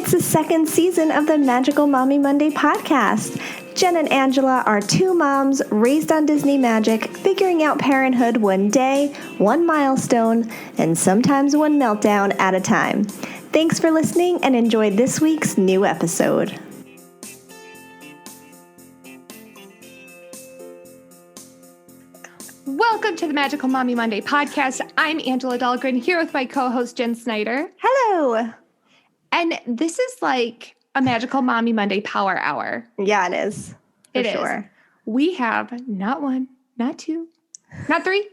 It's the second season of the Magical Mommy Monday podcast. Jen and Angela are two moms raised on Disney magic, figuring out parenthood one day, one milestone, and sometimes one meltdown at a time. Thanks for listening and enjoy this week's new episode. Welcome to the Magical Mommy Monday podcast. I'm Angela Dahlgren here with my co-host Jen Snyder. Hello. And this is like a Magical Mommy Monday power hour. Yeah, it is. For sure. We have not one, not two, not three,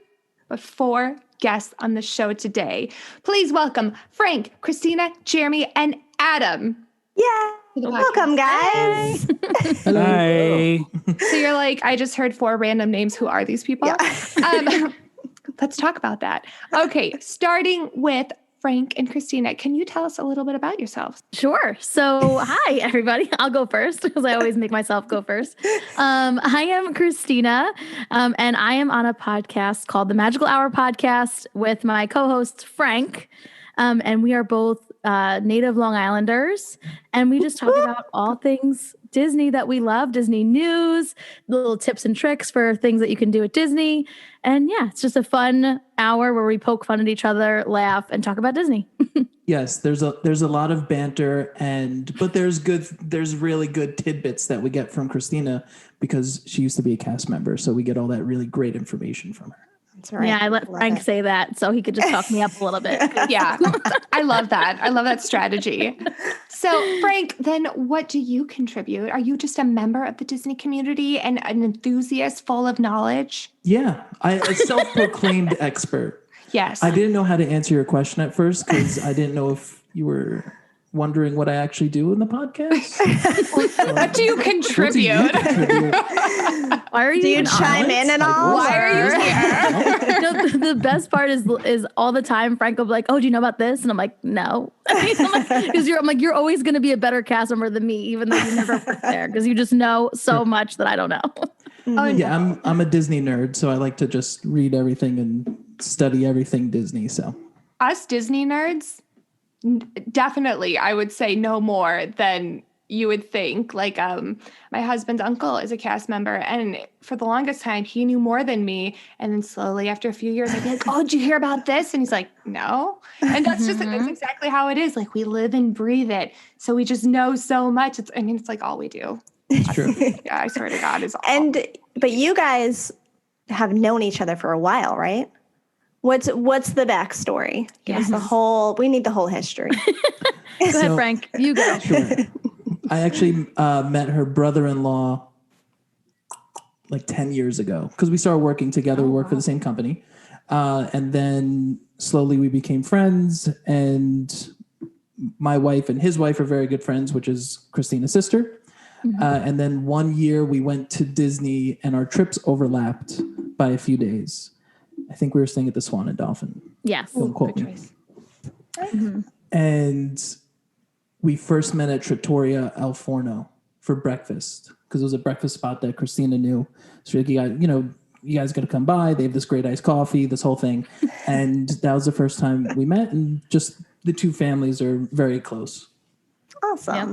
but four guests on the show today. Please welcome Frank, Christina, Jeremy, and Adam. Yeah. Welcome, guys. Hi. So you're like, I just heard four random names. Who are these people? Yeah. Let's talk about that. Okay, starting with Frank and Christina, can you tell us a little bit about yourselves? Sure. So, hi, everybody. I'll go first because I always make myself go first. I am Christina, and I am on a podcast called the Magical Hour Podcast with my co-host, Frank. And we are both native Long Islanders, and we just talk about all things Disney that we love, Disney news, little tips and tricks for things that you can do at Disney. And yeah, it's just a fun hour where we poke fun at each other, laugh, and talk about Disney. Yes, there's a lot of banter, but there's really good tidbits that we get from Christina because she used to be a cast member, so we get all that really great information from her. That's right. Yeah, I let Frank say that so he could just talk me up a little bit. Yeah, I love that. I love that strategy. So, Frank, then what do you contribute? Are you just a member of the Disney community and an enthusiast full of knowledge? Yeah, a self-proclaimed expert. Yes. I didn't know how to answer your question at first because I didn't know if you were wondering what I actually do in the podcast. What do you contribute? Why are you Do you even chime in at all? Why are you here? The best part is all the time Frank will be like, "Oh, do you know about this?" And I'm like, "No," because you're always going to be a better cast member than me, even though you never worked there, because you just know so much that I don't know. Oh, Yeah, I'm a Disney nerd, so I like to just read everything and study everything Disney. So us Disney nerds, definitely, I would say no more than you would think. Like, my husband's uncle is a cast member, and for the longest time, he knew more than me. And then slowly, after a few years, I'd be like, "Oh, did you hear about this?" And he's like, "No." And that's exactly how it is. Like, we live and breathe it, so we just know so much. It's like all we do. it's true. Yeah, I swear to God, is all. But you guys have known each other for a while, right? What's the backstory? Give us we need the whole history. Go ahead, Frank. You go. Sure. I actually met her brother-in-law like 10 years ago because we started working together. We worked for the same company. And then slowly we became friends, and my wife and his wife are very good friends, which is Christina's sister. Mm-hmm. And then one year we went to Disney and our trips overlapped by a few days. I think we were staying at the Swan and Dolphin. Yes. Don't quote me. Mm-hmm. And we first met at Trattoria El Forno for breakfast because it was a breakfast spot that Christina knew. So like, you guys got to come by. They have this great iced coffee, this whole thing. And that was the first time we met. And just the two families are very close. Awesome. Yep.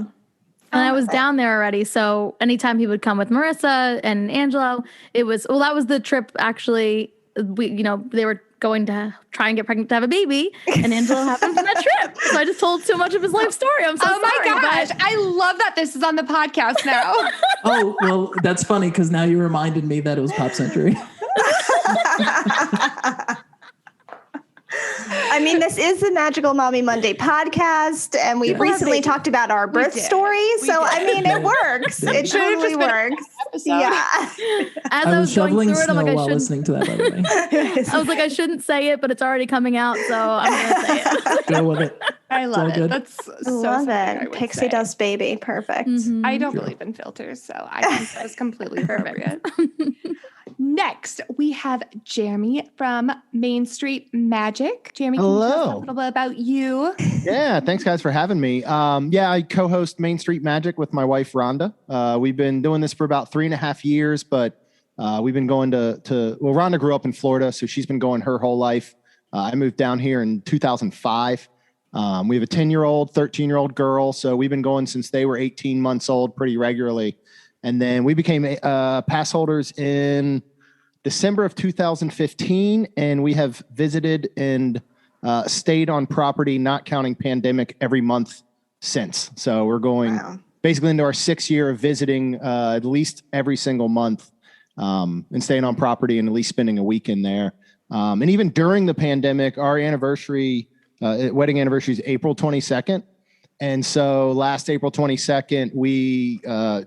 And I was down there already. So anytime he would come with Marissa and Angelo, that was the trip. Actually, they were going to try and get pregnant to have a baby, and Angelo happened from that trip. So I just told too much of his life story. I'm so sorry. Oh my gosh. I love that this is on the podcast now. Oh, well, that's funny because now you reminded me that it was Pop Century. I mean, this is the Magical Mommy Monday podcast, and we recently talked about our birth story. So, I mean, it works. It totally works. Yeah. As I was going shoveling through it, I'm snow like, while listening to that, by the way. I was like, I shouldn't say it, but it's already coming out, so I'm going to say it. Go with it. I love it. Good. That's so love something I it. would Pixie say. dust baby. Perfect. Mm-hmm. I don't believe in filters, so I think that was completely appropriate. Next, we have Jeremy from Main Street Magic. Jeremy, can you tell us a little bit about you? Yeah, thanks guys for having me. I co-host Main Street Magic with my wife, Rhonda. We've been doing this for about 3.5 years, but we've been going to Rhonda grew up in Florida, so she's been going her whole life. I moved down here in 2005. We have a 10-year-old, 13-year-old girl. So we've been going since they were 18 months old pretty regularly. And then we became pass holders in December of 2015. And we have visited and stayed on property, not counting pandemic, every month since. So we're going basically into our 6th year of visiting at least every single month and staying on property and at least spending a week in there. And even during the pandemic, our anniversary, wedding anniversary is April 22nd. And so last April 22nd, we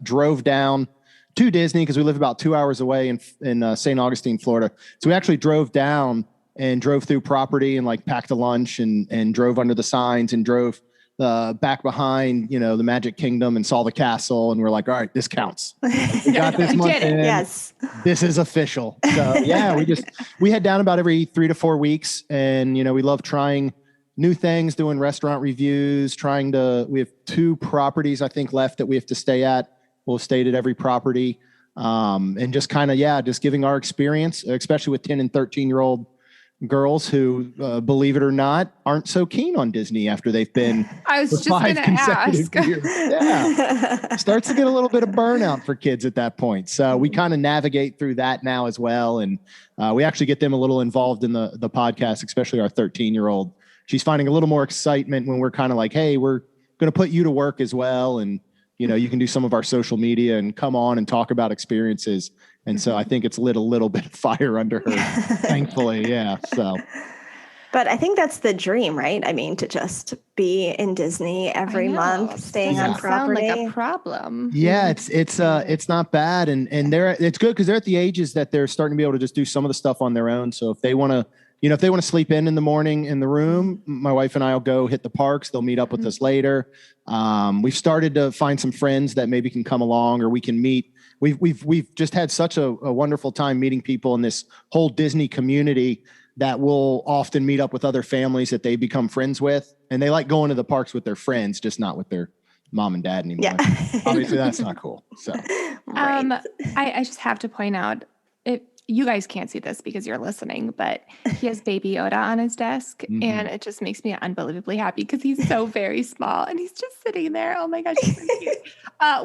drove down to Disney because we live about 2 hours away in St. Augustine, Florida. So we actually drove down and drove through property and like packed a lunch and drove under the signs and drove back behind, the Magic Kingdom and saw the castle. And we're like, all right, this counts. We got this month in. Yes. This is official. So yeah, we head down about every 3 to 4 weeks. And, we love trying new things, doing restaurant reviews, we have 2 properties, I think, left that we have to stay at. We'll have stayed at every property. And just kind of, just giving our experience, especially with 10 and 13-year-old girls who, believe it or not, aren't so keen on Disney after they've been. I was just going to ask. Years. Yeah. Starts to get a little bit of burnout for kids at that point. So we kind of navigate through that now as well. And we actually get them a little involved in the podcast, especially our 13-year-old. She's finding a little more excitement when we're kind of like, hey, we're going to put you to work as well. And, you can do some of our social media and come on and talk about experiences. And so I think it's lit a little bit of fire under her, thankfully. Yeah. So. But I think that's the dream, right? I mean, to just be in Disney every month, staying on property. Sound like a problem. Yeah, it's not bad, and it's good because they're at the ages that they're starting to be able to just do some of the stuff on their own. So if they want to, sleep in the morning in the room, my wife and I will go hit the parks. They'll meet up with us later. We've started to find some friends that maybe can come along or we can meet. We've just had such a wonderful time meeting people in this whole Disney community that will often meet up with other families that they become friends with. And they like going to the parks with their friends, just not with their mom and dad anymore. Yeah. Obviously that's not cool. So, I just have to point out, you guys can't see this because you're listening, but he has Baby Yoda on his desk, and it just makes me unbelievably happy because he's so very small and he's just sitting there. Oh my gosh, he's so cute.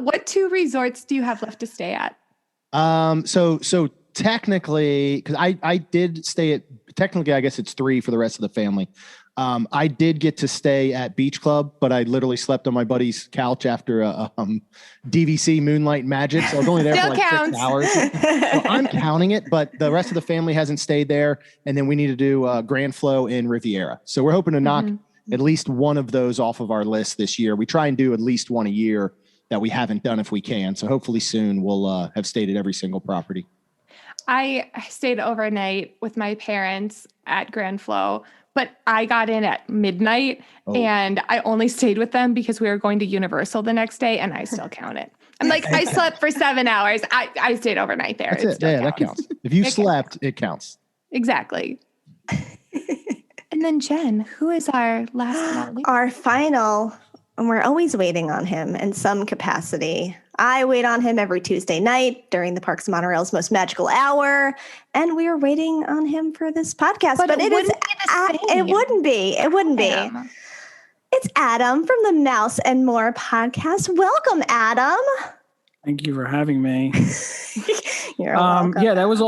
What 2 resorts do you have left to stay at? So technically, because I did stay at, technically, I guess it's 3 for the rest of the family. I did get to stay at Beach Club, but I literally slept on my buddy's couch after a DVC Moonlight Magic. So I was only there for like 6 hours. So I'm counting it, but the rest of the family hasn't stayed there. And then we need to do Grand Flow in Riviera. So we're hoping to knock at least one of those off of our list this year. We try and do at least one a year that we haven't done if we can. So hopefully soon we'll have stayed at every single property. I stayed overnight with my parents at Grand Flow, but I got in at midnight and I only stayed with them because we were going to Universal the next day, and I still count it. I'm like, I slept for 7 hours. I stayed overnight there. That's it. Yeah, that counts. If you slept, it counts. Exactly. And then Jen, who is our last one? Our final, and we're always waiting on him in some capacity. I wait on him every Tuesday night during the Parks Monorail's most magical hour, and we are waiting on him for this podcast. But it wouldn't be. It wouldn't be. It's Adam from the Mouse and More podcast. Welcome, Adam. Thank you for having me. You're welcome. Yeah, that's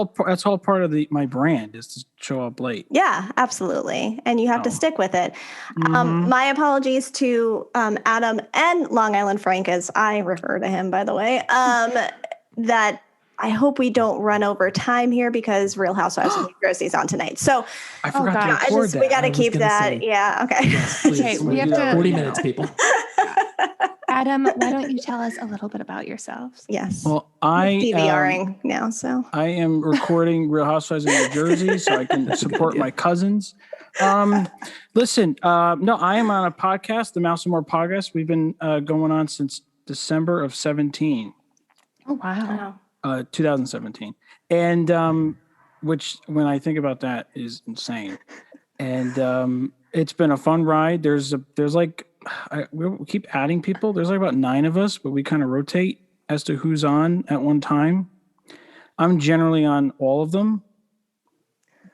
all part of my brand is to show up late. Yeah, absolutely. And you have to stick with it. My apologies to Adam and Long Island Frank, as I refer to him, by the way, that I hope we don't run over time here because Real Housewives of New Jersey is on tonight. So I forgot to record that. We got to keep that. Yeah. Okay. Yes, okay. We have to 40 minutes, people. Adam, why don't you tell us a little bit about yourselves? Yes. Well, I'm DVRing now, so I am recording Real Housewives of New Jersey so I can support my cousins. Listen, no, I am on a podcast, the Mouse and More podcast. We've been going on since December of 17. Oh, wow. 2017. And which, when I think about that, is insane. And it's been a fun ride. There's like, we keep adding people. There's like about 9 of us, but we kind of rotate as to who's on at one time. I'm generally on all of them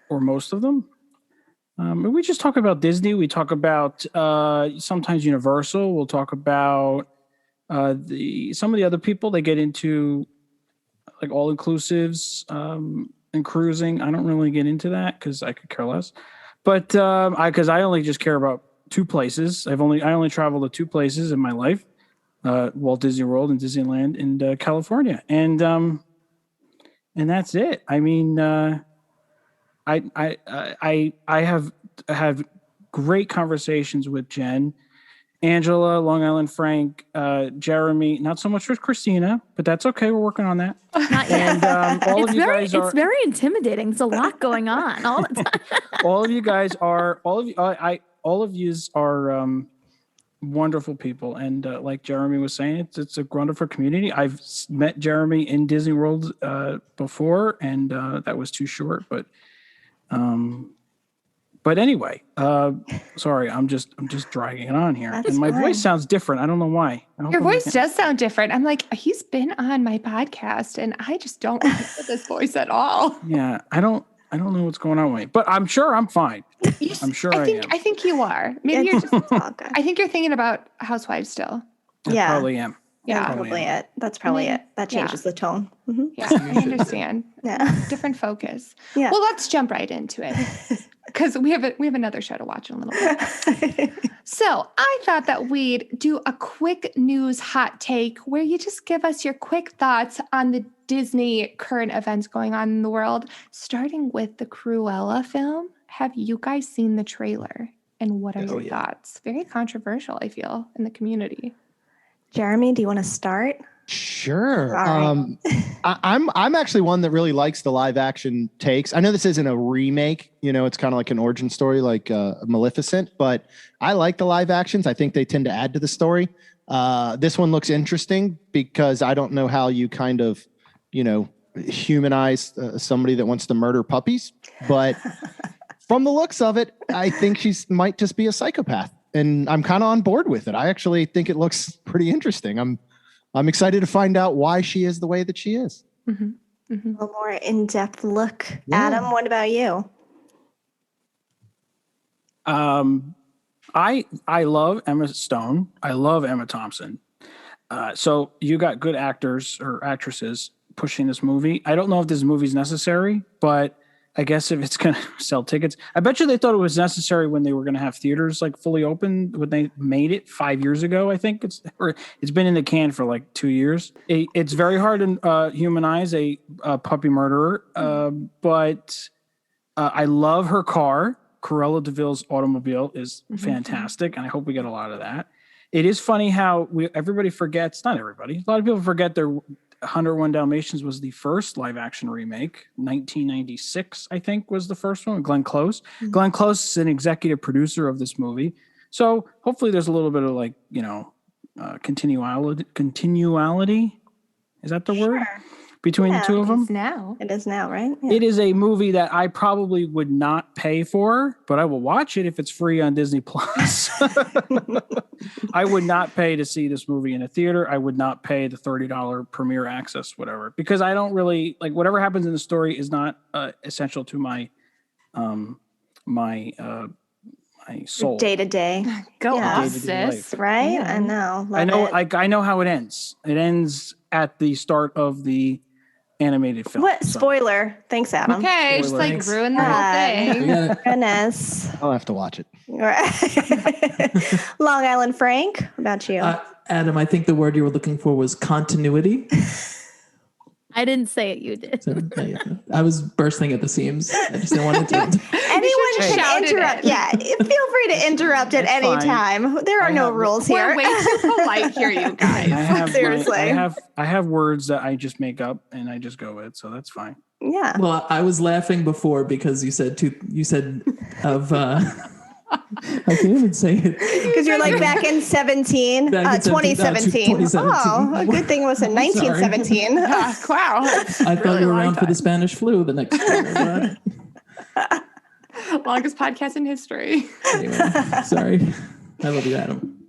or most of them. And we just talk about Disney. We talk about sometimes Universal. We'll talk about some of the other people. They get into like all inclusives and cruising. I don't really get into that because I could care less. But because I only just care about two places. I only traveled to two places in my life: Walt Disney World and Disneyland in California, and that's it. I mean, I have had great conversations with Jen, Angela, Long Island Frank, Jeremy. Not so much with Christina, but that's okay. We're working on that. Not yet. And all of you guys are. It's very intimidating. There's a lot going on all the time. All of you guys are. All of yous are wonderful people, and like Jeremy was saying, it's a wonderful community. I've met Jeremy in Disney World before, and that was too short, but. But anyway, sorry, I'm just dragging it on here. That's and my fine. voice sounds different. I don't know why. Your voice does sound different. I'm like, he's been on my podcast and I just don't hear this voice at all. Yeah, I don't know what's going on with me, but I'm sure I'm fine. I'm sure I am. I think you are. Maybe you're just, It's all good. I think you're thinking about Housewives still. I Yeah. probably am. Yeah. Probably it. That's probably it. That Yeah. changes the tone. Mhm. Yeah, I understand. Yeah. Different focus. Yeah. Well, let's jump right into it because we have another show to watch in a little bit. So I thought that we'd do a quick news hot take where you just give us your quick thoughts on the Disney current events going on in the world, starting with the Cruella film. Have you guys seen the trailer? And what are your thoughts? Very controversial, I feel, in the community. Jeremy, do you want to start? Sure. All right. I'm actually one that really likes the live action takes. I know this isn't a remake, it's kind of like an origin story, like Maleficent, but I like the live actions. I think they tend to add to the story. This one looks interesting because I don't know how you kind of, humanize somebody that wants to murder puppies, but from the looks of it, I think she might just be a psychopath. And I'm kind of on board with it. I actually think it looks pretty interesting. I'm excited to find out why she is the way that she is. Mm-hmm. Mm-hmm. A more in-depth look. Yeah. Adam, what about you? I love Emma Stone. I love Emma Thompson. So you got good actors or actresses pushing this movie. I don't know if this movie's necessary, but I guess if it's going to sell tickets, I bet you they thought it was necessary when they were going to have theaters like fully open when they made it 5 years ago. I think it's been in the can for like 2 years. It's very hard to humanize a puppy murderer, but I love her car. Cruella de Vil's automobile is fantastic, and I hope we get a lot of that. It is funny how everybody forgets. Not everybody. A lot of people forget their 101 Dalmatians was the first live action remake. 1996, I think, was the first one. Glenn Close. Mm-hmm. Glenn Close is an executive producer of this movie. So hopefully there's a little bit of like, continuality. Is that the word? Between the two of them? It is now, right? Yeah. It is a movie that I probably would not pay for, but I will watch it if it's free on Disney Plus. I would not pay to see this movie in a theater. I would not pay the $30 premiere access, whatever, because I don't really like whatever happens in the story is not essential to my my soul. Day to day. Go off, Day-to-day sis. life. Right? Yeah. I know. I know. Love I know how it ends. It ends at the start of the animated film. What? So- Spoiler. Thanks, Adam. Okay, just like Thanks. ruin the whole thing. We gotta- Goodness. I'll have to watch it. Long Island Frank, what about you? Adam, I think the word you were looking for was continuity. I didn't say it. You did. So, I was bursting at the seams. I just didn't want to. Anyone should can shout interrupt. it. Yeah, feel free to interrupt at That's any fine. time. There are no rules We're here. way too polite here, you guys. Seriously. I have words that I just make up and I just go with, so that's fine. Yeah. Well, I was laughing before because you said of. I can't even say it. Because you're like back in 17, Back in 2017. 2017. Oh, a good thing it was in I'm sorry. 1917. Wow. I thought you were around for the Spanish flu the next year. Longest podcast in history. Anyway, sorry. I love you, Adam.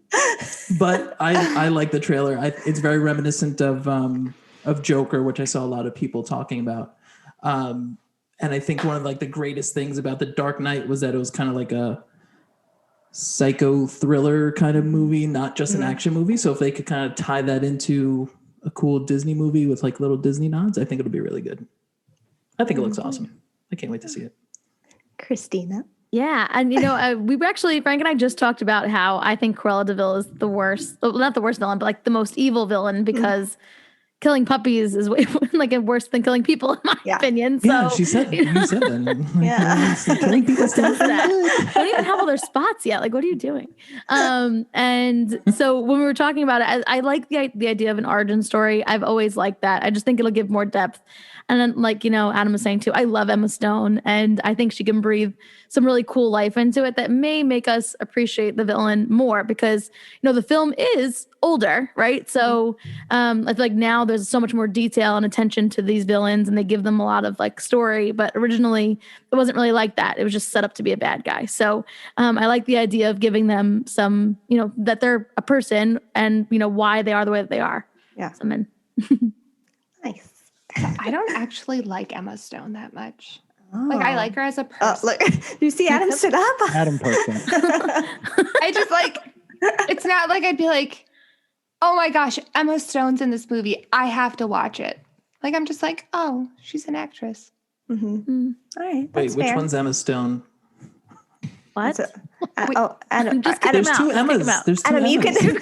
But I like the trailer. It's very reminiscent of Joker, which I saw a lot of people talking about. And I think one of like the greatest things about The Dark Knight was that it was kind of like a psycho thriller kind of movie, not just an action movie. So if they could kind of tie that into a cool Disney movie with like little Disney nods, I think it'll be really good. I think it looks awesome. I can't wait to see it. Christina. Yeah, and we were actually, Frank and I just talked about how I think Cruella de Vil is the worst, well, not the worst villain, but like the most evil villain because killing puppies is way like worse than killing people, in my opinion. So, Yeah, you said that. Yeah. Killing people still does that? Don't even have all their spots yet. Like, what are you doing? And so when we were talking about it, I like the idea of an origin story. I've always liked that. I just think it'll give more depth. And then, like, Adam was saying too, I love Emma Stone, and I think she can breathe some really cool life into it that may make us appreciate the villain more because, the film is older, right? So I feel like now there's so much more detail and attention to these villains, and they give them a lot of like story. But originally, it wasn't really like that. It was just set up to be a bad guy. So I like the idea of giving them some, that they're a person and, why they are the way that they are. Yeah. So I'm in. Nice. I don't actually like Emma Stone that much. Like, I like her as a person. Oh, look. You see Adam stood up? Adam person. I just like, it's not like I'd be like, oh my gosh, Emma Stone's in this movie. I have to watch it. Like, I'm just like, oh, she's an actress. Mm-hmm. All right. Wait, That's which fair. one's Emma Stone? What? Adam. Just Adam, There's two Emmas. There's two Adam, you Emmas. can.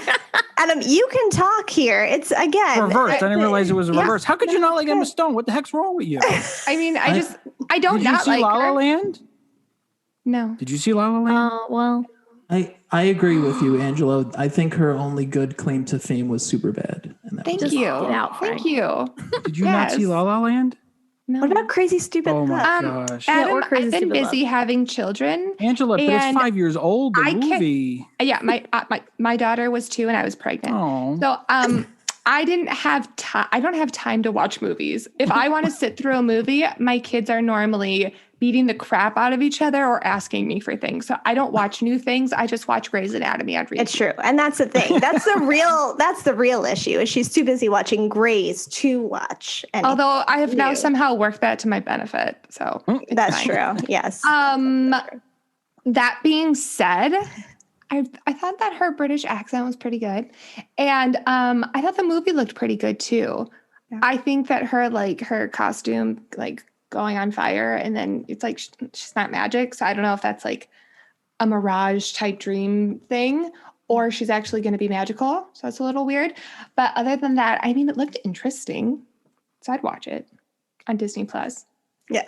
Adam, you can talk here. It's again Reverse. I didn't realize it was Yeah. reverse. How could you not like Emma Stone? What the heck's wrong with you? I mean, I don't Did you not see like La La her. Land? No. Did you see La La Land? Well, I agree with you, Angelo. I think her only good claim to fame was Superbad. And that Thank was you. it. get out, Thank Frank. you. Did you not see yes. La La Land? No. What about Crazy Stupid Oh my Love? gosh. Yeah, Adam, or Crazy I've been Stupid busy having children. Angela, but it's And 5 years old, the I can't- movie. Yeah, my daughter was 2 and I was pregnant. Oh. So I didn't have time. I don't have time to watch movies. If I want to sit through a movie, my kids are normally beating the crap out of each other or asking me for things. So I don't watch new things. I just watch Grey's Anatomy on repeat. It's true, and that's the thing. That's the real issue. Is she's too busy watching Grey's to watch. Anything Although I have now new. somehow worked that to my benefit. So it's That's fine. true. Yes. That being said, I thought that her British accent was pretty good. And I thought the movie looked pretty good too. Yeah. I think that her costume, like going on fire, and then it's like she's not magic. So I don't know if that's like a mirage type dream thing or she's actually going to be magical. So it's a little weird. But other than that, I mean, it looked interesting. So I'd watch it on Disney Plus. Yeah.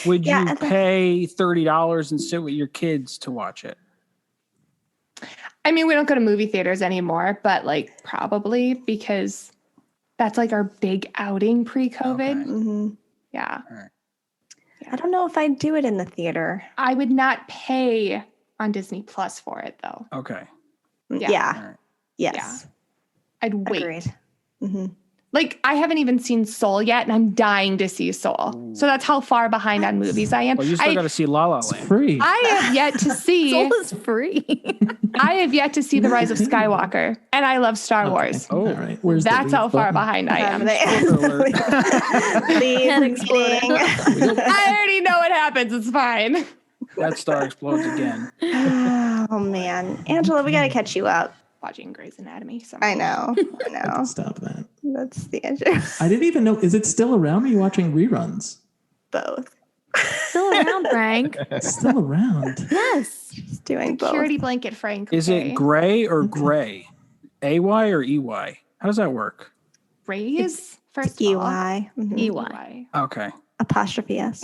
Would Yeah, you and pay $30 and sit with your kids to watch it? I mean, we don't go to movie theaters anymore, but like probably because that's like our big outing pre-COVID. Okay. hmm Yeah. I don't know if I'd do it in the theater. I would not pay on Disney Plus for it though. Okay. Yeah. All right. Yes. I'd wait. Agreed. hmm Like I haven't even seen Soul yet and I'm dying to see Soul. So that's how far behind on movies I am. Well, you still got to see La La It's Land. free. I have yet to see Soul is free. I have yet to see The Rise of Skywalker and I love Star Wars. Oh, all right. Where's the That's leave how far button? behind I am. Leave Head exploding. meeting. I already know what happens. It's fine. That star explodes again. Oh man, Angela, we gotta catch you up. Watching Grey's Anatomy. I know. Stop that. That's the answer. I didn't even know. Is it still around? Or are you watching reruns? Both. Still around, Frank. It's still around. Yes. Just doing both. Security blanket, Frank. Is okay? it gray or gray? AY or EY? How does that work? Raise first of all. EY. Mhm. EY. Okay. Apostrophe S.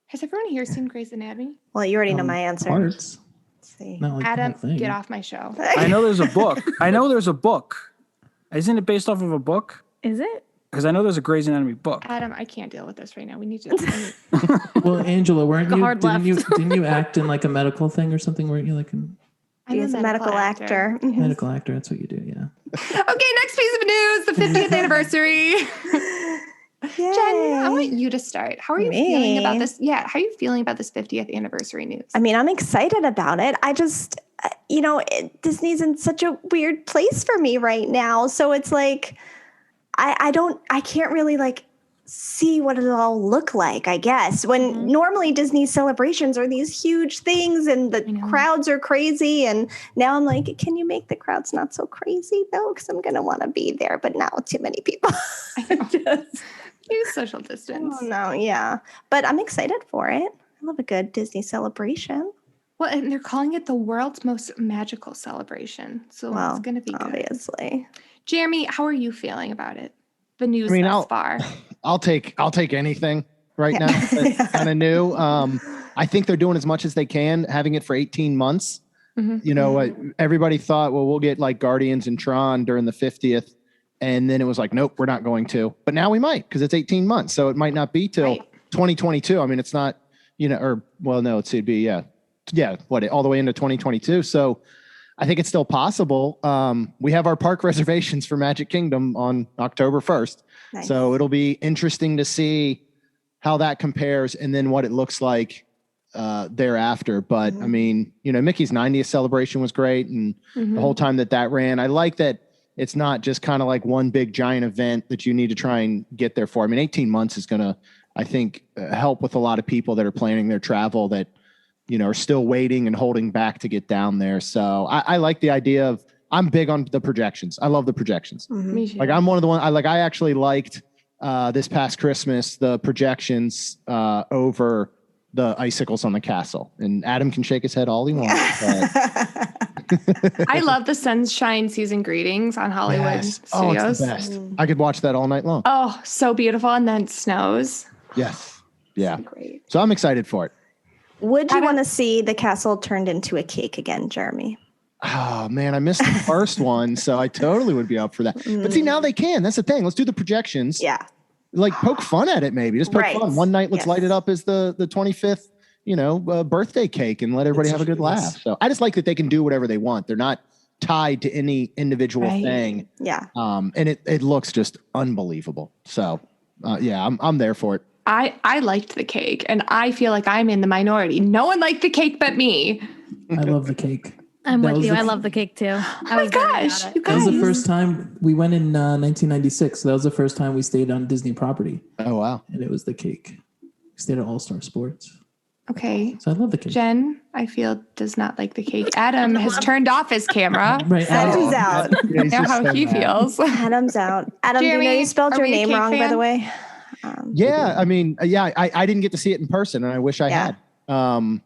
Has everyone here seen Grey's Anatomy? Well, you already know my answer. Parts. Let's see. Not like Adam, the whole thing. get off my show. I know there's a book. Isn't it based off of a book? Is it? Because I know there's a Grey's Anatomy book. Adam, I can't deal with this right now. We need to. Well, Angela, weren't The you? hard Didn't you? left. Didn't you act in like a medical thing or something? Weren't you like a He is a medical actor. Mhm. medical actor? That's what you do. Yeah. Okay, next piece of news: the 50th anniversary. Jen, I want you to start. How are you feeling about Me? this? Yeah, how are you feeling about this 50th anniversary news? I mean, I'm excited about it. I just, Disney's in such a weird place for me right now. So it's like, I can't really like see what it'll all look like, I guess. When normally Disney celebrations are these huge things and the crowds are crazy. And now I'm like, can you make the crowds not so crazy though? Because I'm going to want to be there, but now too many people. Use social distance. Oh, no, yeah. But I'm excited for it. I love a good Disney celebration. Well, and they're calling it the world's most magical celebration. So it's going to be good. Obviously. Jeremy, how are you feeling about it? The news thus far. I'll take anything right now. That's kind of new. I think they're doing as much as they can, having it for 18 months. You know, everybody thought, well, we'll get like Guardians and Tron during the 50th. And then it was like, nope, we're not going to. But now we might, because it's 18 months. So it might not be till 2022. I mean, it's not, it'd be, all the way into 2022. So I think it's still possible. We have our park reservations for Magic Kingdom on October 1st. Nice. So it'll be interesting to see how that compares and then what it looks like thereafter. But I mean, Mickey's 90th celebration was great. And the whole time that ran, I like that it's not just kind of like one big giant event that you need to try and get there for. I mean, 18 months is going to, I think, help with a lot of people that are planning their travel that, are still waiting and holding back to get down there. So I like the idea of, I'm big on the projections. I love the projections. Me too. Like I'm one of the ones I actually liked this past Christmas, the projections over the icicles on the castle, and Adam can shake his head all he wants. I love the Sunshine Season Greetings on Hollywood Studios. Oh, it's the best. I could watch that all night long. Oh, so beautiful. And then it snows. Yes. Yeah. Great. So I'm excited for it. Would you want to see the castle turned into a cake again, Jeremy? Oh man, I missed the first one, so I totally would be up for that. But see, now they can. That's the thing. Let's do the projections. Yeah. Like poke fun at it, maybe. Just poke fun. One night, let's light it up as the 25th, birthday cake and let everybody have a good laugh. So I just like that they can do whatever they want. They're not tied to any individual thing. Yeah. And it looks just unbelievable. So I'm there for it. I liked the cake, and I feel like I'm in the minority. No one liked the cake but me. I love the cake. I'm with you. I love the cake too. Oh my gosh. You guys. That was the first time we went in 1996. So that was the first time we stayed on Disney property. Oh, wow. And it was the cake. We stayed at All-Star Sports. Okay. So I love the cake. Jen, I feel, does not like the cake. Adam has turned off his camera. Right. Adam's out. I know how he feels. Adam's out. Adam, Jeremy, do you know you spelled your name wrong, by the way? I mean, I didn't get to see it in person, and I wish I had. I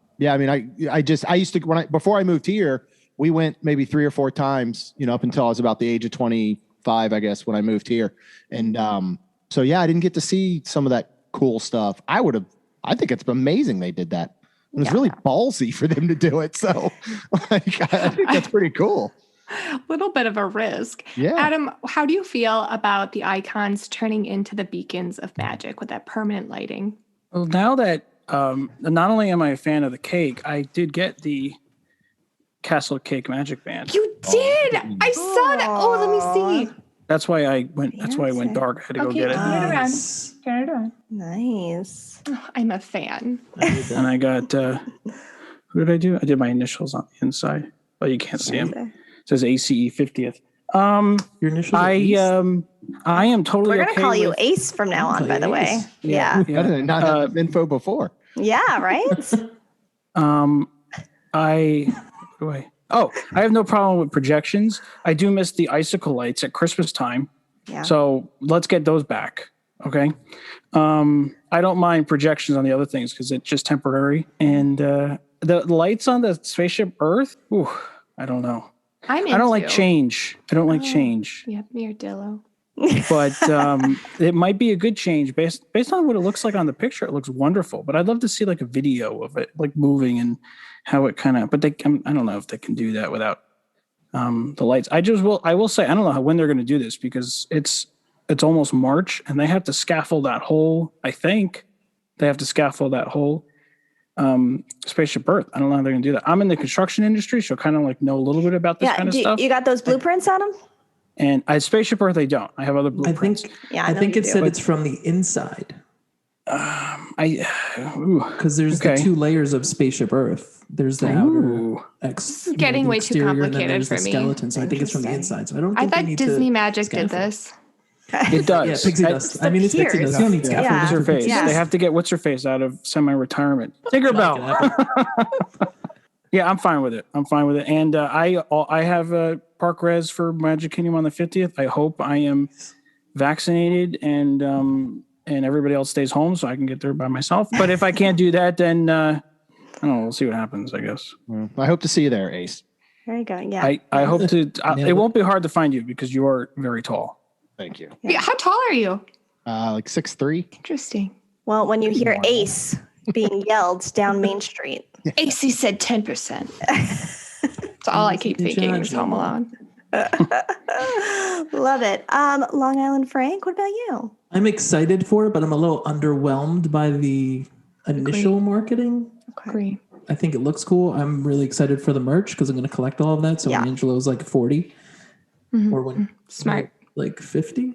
used to, before I moved here, we went maybe 3 or 4 times, up until I was about the age of 25, I guess, when I moved here. And I didn't get to see some of that cool stuff. I think it's amazing they did that. It was really ballsy for them to do it. So I think that's pretty cool. Little bit of a risk. Yeah. Adam, how do you feel about the icons turning into the beacons of magic with that permanent lighting? Well, now that not only am I a fan of the cake, I did get the Castle Cake Magic Band. You did. I saw that. Oh, let me see. That's why I went. That's why I went dark. I had to go get it. Turn it around. Turn it around. Nice. Oh, I'm a fan. And I got. Who did I do? I did my initials on the inside. Oh, you can't see them. It says ACE 50th. Your initials. I am totally. We're gonna okay call you with, Ace from now on. By the way. Yeah. I did not have info before. Yeah. Right. I have no problem with projections. I do miss the icicle lights at Christmas time. Yeah. So let's get those back. Okay. I don't mind projections on the other things because it's just temporary. And the lights on the Spaceship Earth, I don't know. I don't like change. I don't like change. Yep, you're Dillo. But it might be a good change based on what it looks like on the picture. It looks wonderful, but I'd love to see like a video of it, like moving and how it kind of. But I don't know if they can do that without the lights. I will say I don't know when they're going to do this because it's almost March and they have to scaffold that whole. I think they have to scaffold that whole Spaceship Earth. I don't know how they're going to do that. I'm in the construction industry, so kind of like know a little bit about this kind of stuff. You got those blueprints on them? And Spaceship Earth, I don't. I have other blueprints. I think it said it's from the inside. Because there's the 2 layers of Spaceship Earth. There's the outer getting way too complicated for me. Skeleton, so I think it's from the inside. So I don't think I thought Disney Magic did this. It does. Yeah, pixie dust. I mean, it's pixie Disappears. dust. You don't need Yeah, scaffolding. what's her for face? pixie Yes. They have to get what's her face out of semi-retirement. Tinkerbell. Yeah, I'm fine with it. And I have a park res for Magic Kingdom on the 50th. I hope I am vaccinated and everybody else stays home so I can get there by myself. But if I can't do that, then I don't know. We'll see what happens, I guess. Well, I hope to see you there, Ace. There you go. Yeah. I hope to. It won't be hard to find you because you are very tall. Thank you. Yeah, how tall are you? Like 6'3". Interesting. Well, when you hear normal. Ace being yelled down Main Street. AC said 10%. That's all I keep thinking is Home Alone. Love it. Long Island Frank, what about you? I'm excited for it, but I'm a little underwhelmed by the initial marketing. Agree. I think it looks cool. I'm really excited for the merch because I'm going to collect all of that. So Yeah. when Angela's like 40 or when Smart. like 50,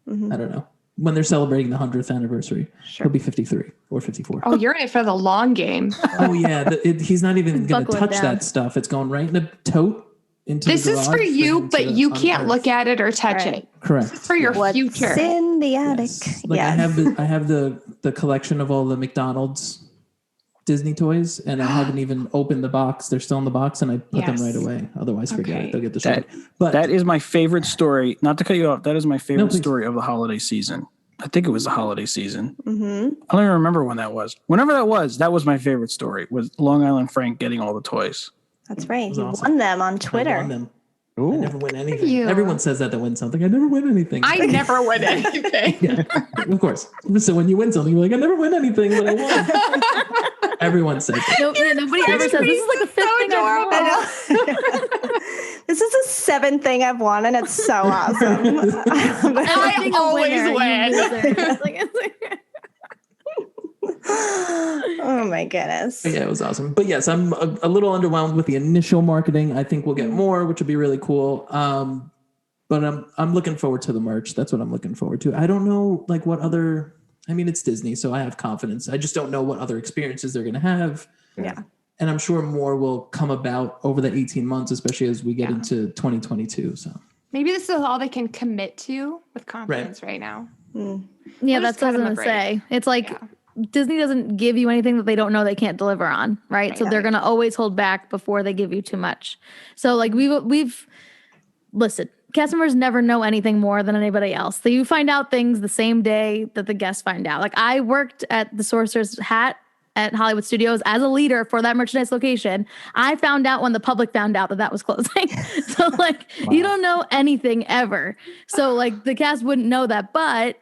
I don't know. When they're celebrating the 100th anniversary, he'll be 53 or 54. Oh, you're in it for the long game. Oh yeah, he's not even going to Buckle it touch down. that stuff. It's going right in a tote into This the is garage for you, into but you can't unearthed. look at it or touch Right. it. Correct. For your What's future. in the attic? Yes. Like Yes. I have the collection of all the McDonald's Disney toys, and I haven't even opened the box. They're still in the box, and I put them Yes. right away. Otherwise, forget Okay. it. They'll get destroyed. But That is my favorite story. Not to cut you off. That is my favorite please. story of the holiday season. I think it was the holiday season. Mm-hmm. I don't even remember when that was. Whenever that was my favorite story. Was Long Island Frank getting all the toys? That's right. was He awesome. won them on I Twitter. won them. I Ooh. never win anything. you. Everyone says that to win something. I never win anything. I never win anything. Yeah, of course. So when you win something, you're like, I never win anything, but I won. Everyone says that. Nobody ever says this is like the fifth thing I've won. This is the seventh thing I've won, and it's so awesome. I Being a always winner, you win. loser. It's like- Oh my goodness. But yeah, it was awesome. But yes, I'm a little underwhelmed with the initial marketing. I think we'll get more, which would be really cool. But I'm looking forward to the merch. That's what I'm looking forward to. I don't know like what other. I mean, it's Disney, so I have confidence. I just don't know what other experiences they're going to have. Yeah. And I'm sure more will come about over the 18 months, especially as we get into 2022. So Maybe this is all they can commit to with confidence right now. Yeah, We'll that's just what I cut was 'em a gonna say. It's like Yeah. Disney doesn't give you anything that they don't know they can't deliver on, right? So they're gonna always hold back before they give you too much. So like we've listen, cast members never know anything more than anybody else. So you find out things the same day that the guests find out. Like I worked at the Sorcerer's Hat at Hollywood Studios as a leader for that merchandise location. I found out when the public found out that was closing. So like you don't know anything ever. So like the cast wouldn't know that, but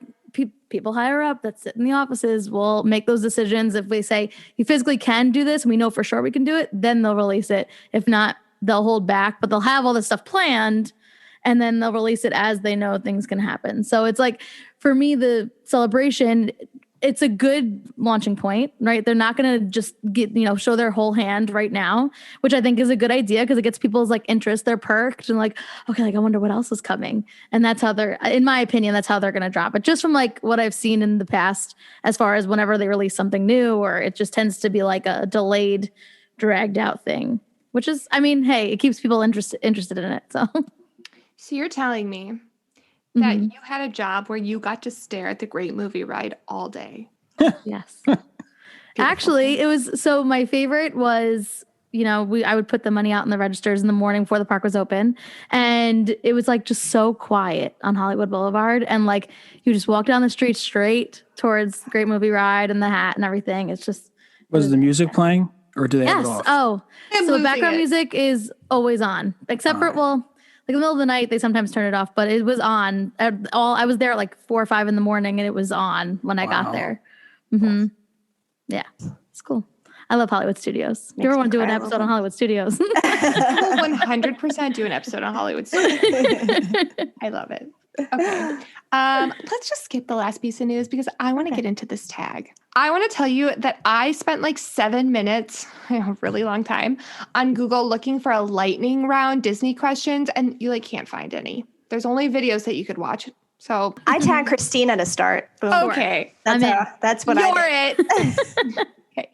people higher up that sit in the offices will make those decisions. If we say you physically can do this, and we know for sure we can do it, then they'll release it. If not, they'll hold back, but they'll have all this stuff planned and then they'll release it as they know things can happen. So it's like, for me, the celebration, it's a good launching point, right? They're not going to just show their whole hand right now, which I think is a good idea because it gets people's like interest. They're perked and like, okay, like I wonder what else is coming. And that's how in my opinion, that's how they're going to drop it. Just from like what I've seen in the past, as far as whenever they release something new, or it just tends to be like a delayed, dragged out thing, which is, I mean, hey, it keeps people interested in it. So you're telling me that you had a job where you got to stare at the Great Movie Ride all day. yes. Actually, it was, so my favorite was, I would put the money out in the registers in the morning before the park was open. And it was like just so quiet on Hollywood Boulevard. And like, you just walk down the street straight towards the Great Movie Ride and the hat and everything. It's just. Was the music playing or do they have Yes. it off? Oh, I'm so the losing background it. music is always on, except for, like in the middle of the night, they sometimes turn it off, but it was on. I was there at like 4 or 5 in the morning and it was on when I got Wow. there. Yeah, it's cool. I love Hollywood Studios. If you ever want to do an episode on Hollywood Studios? We'll 100% do an episode on Hollywood Studios. I love it. Okay. Let's just skip the last piece of news because I want to get into this tag. I want to tell you that I spent like 7 minutes, a really long time, on Google looking for a lightning round Disney questions, and you like can't find any. There's only videos that you could watch. So I tag Christina to start. Boom. okay, That's what I did. you're it. Okay.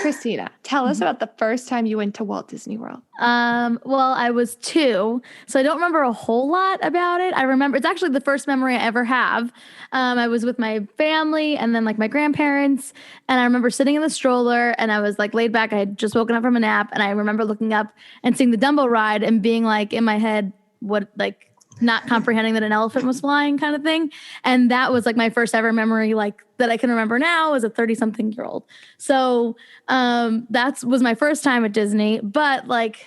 Christina, tell us about the first time you went to Walt Disney World. Well, I was 2, so I don't remember a whole lot about it. I remember it's actually the first memory I ever have. I was with my family and then like my grandparents, and I remember sitting in the stroller and I was like laid back. I had just woken up from a nap, and I remember looking up and seeing the Dumbo ride and being like in my head, what, like, not comprehending that an elephant was flying kind of thing. And that was like my first ever memory, like that I can remember now as a 30-something-year-old. So that was my first time at Disney. But like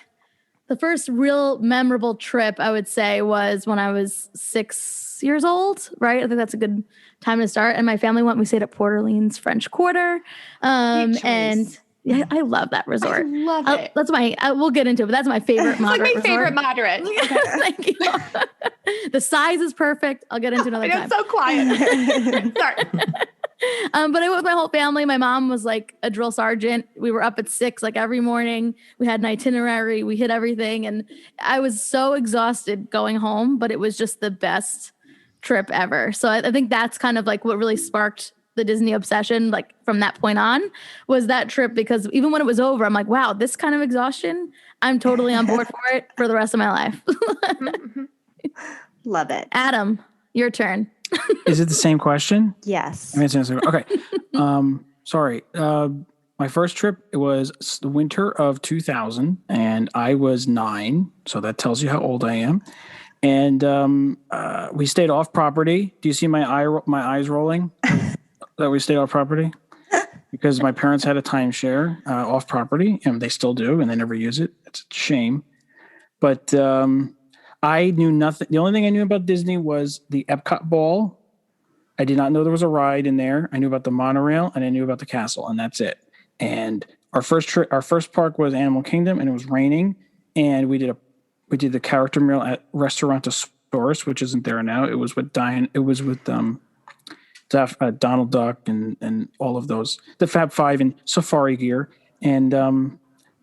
the first real memorable trip, I would say, was when I was 6 years old, right? I think that's a good time to start. And my family we stayed at Port Orleans French Quarter. And yeah, I love that resort. I love it. That's we'll get into it, but that's my favorite moderate It's like my favorite moderate. Okay. Thank you. The size is perfect. I'll get into another time. It's so quiet. Sorry. But I went with my whole family. My mom was like a drill sergeant. We were up at 6, like every morning. We had an itinerary. We hit everything. And I was so exhausted going home, but it was just the best trip ever. So I think that's kind of like what really sparked the Disney obsession, like from that point on, was that trip, because even when it was over, I'm like, wow, this kind of exhaustion, I'm totally on board for it for the rest of my life. Love it. Adam, your turn. Is it the same question? Yes. I mean, it's the same- okay. Sorry. My first trip, it was the winter of 2000, and I was 9. So that tells you how old I am. And we stayed off property. Do you see my eyes rolling? That we stayed off property? Because my parents had a timeshare off property, and they still do, and they never use it. It's a shame. But I knew nothing. The only thing I knew about Disney was the Epcot ball. I did not know there was a ride in there. I knew about the monorail, and I knew about the castle, and that's it. And our first park was Animal Kingdom, and it was raining, and we did the character meal at Restaurantosaurus, which isn't there now. It was with Donald Duck and all of those, the Fab Five and Safari gear. And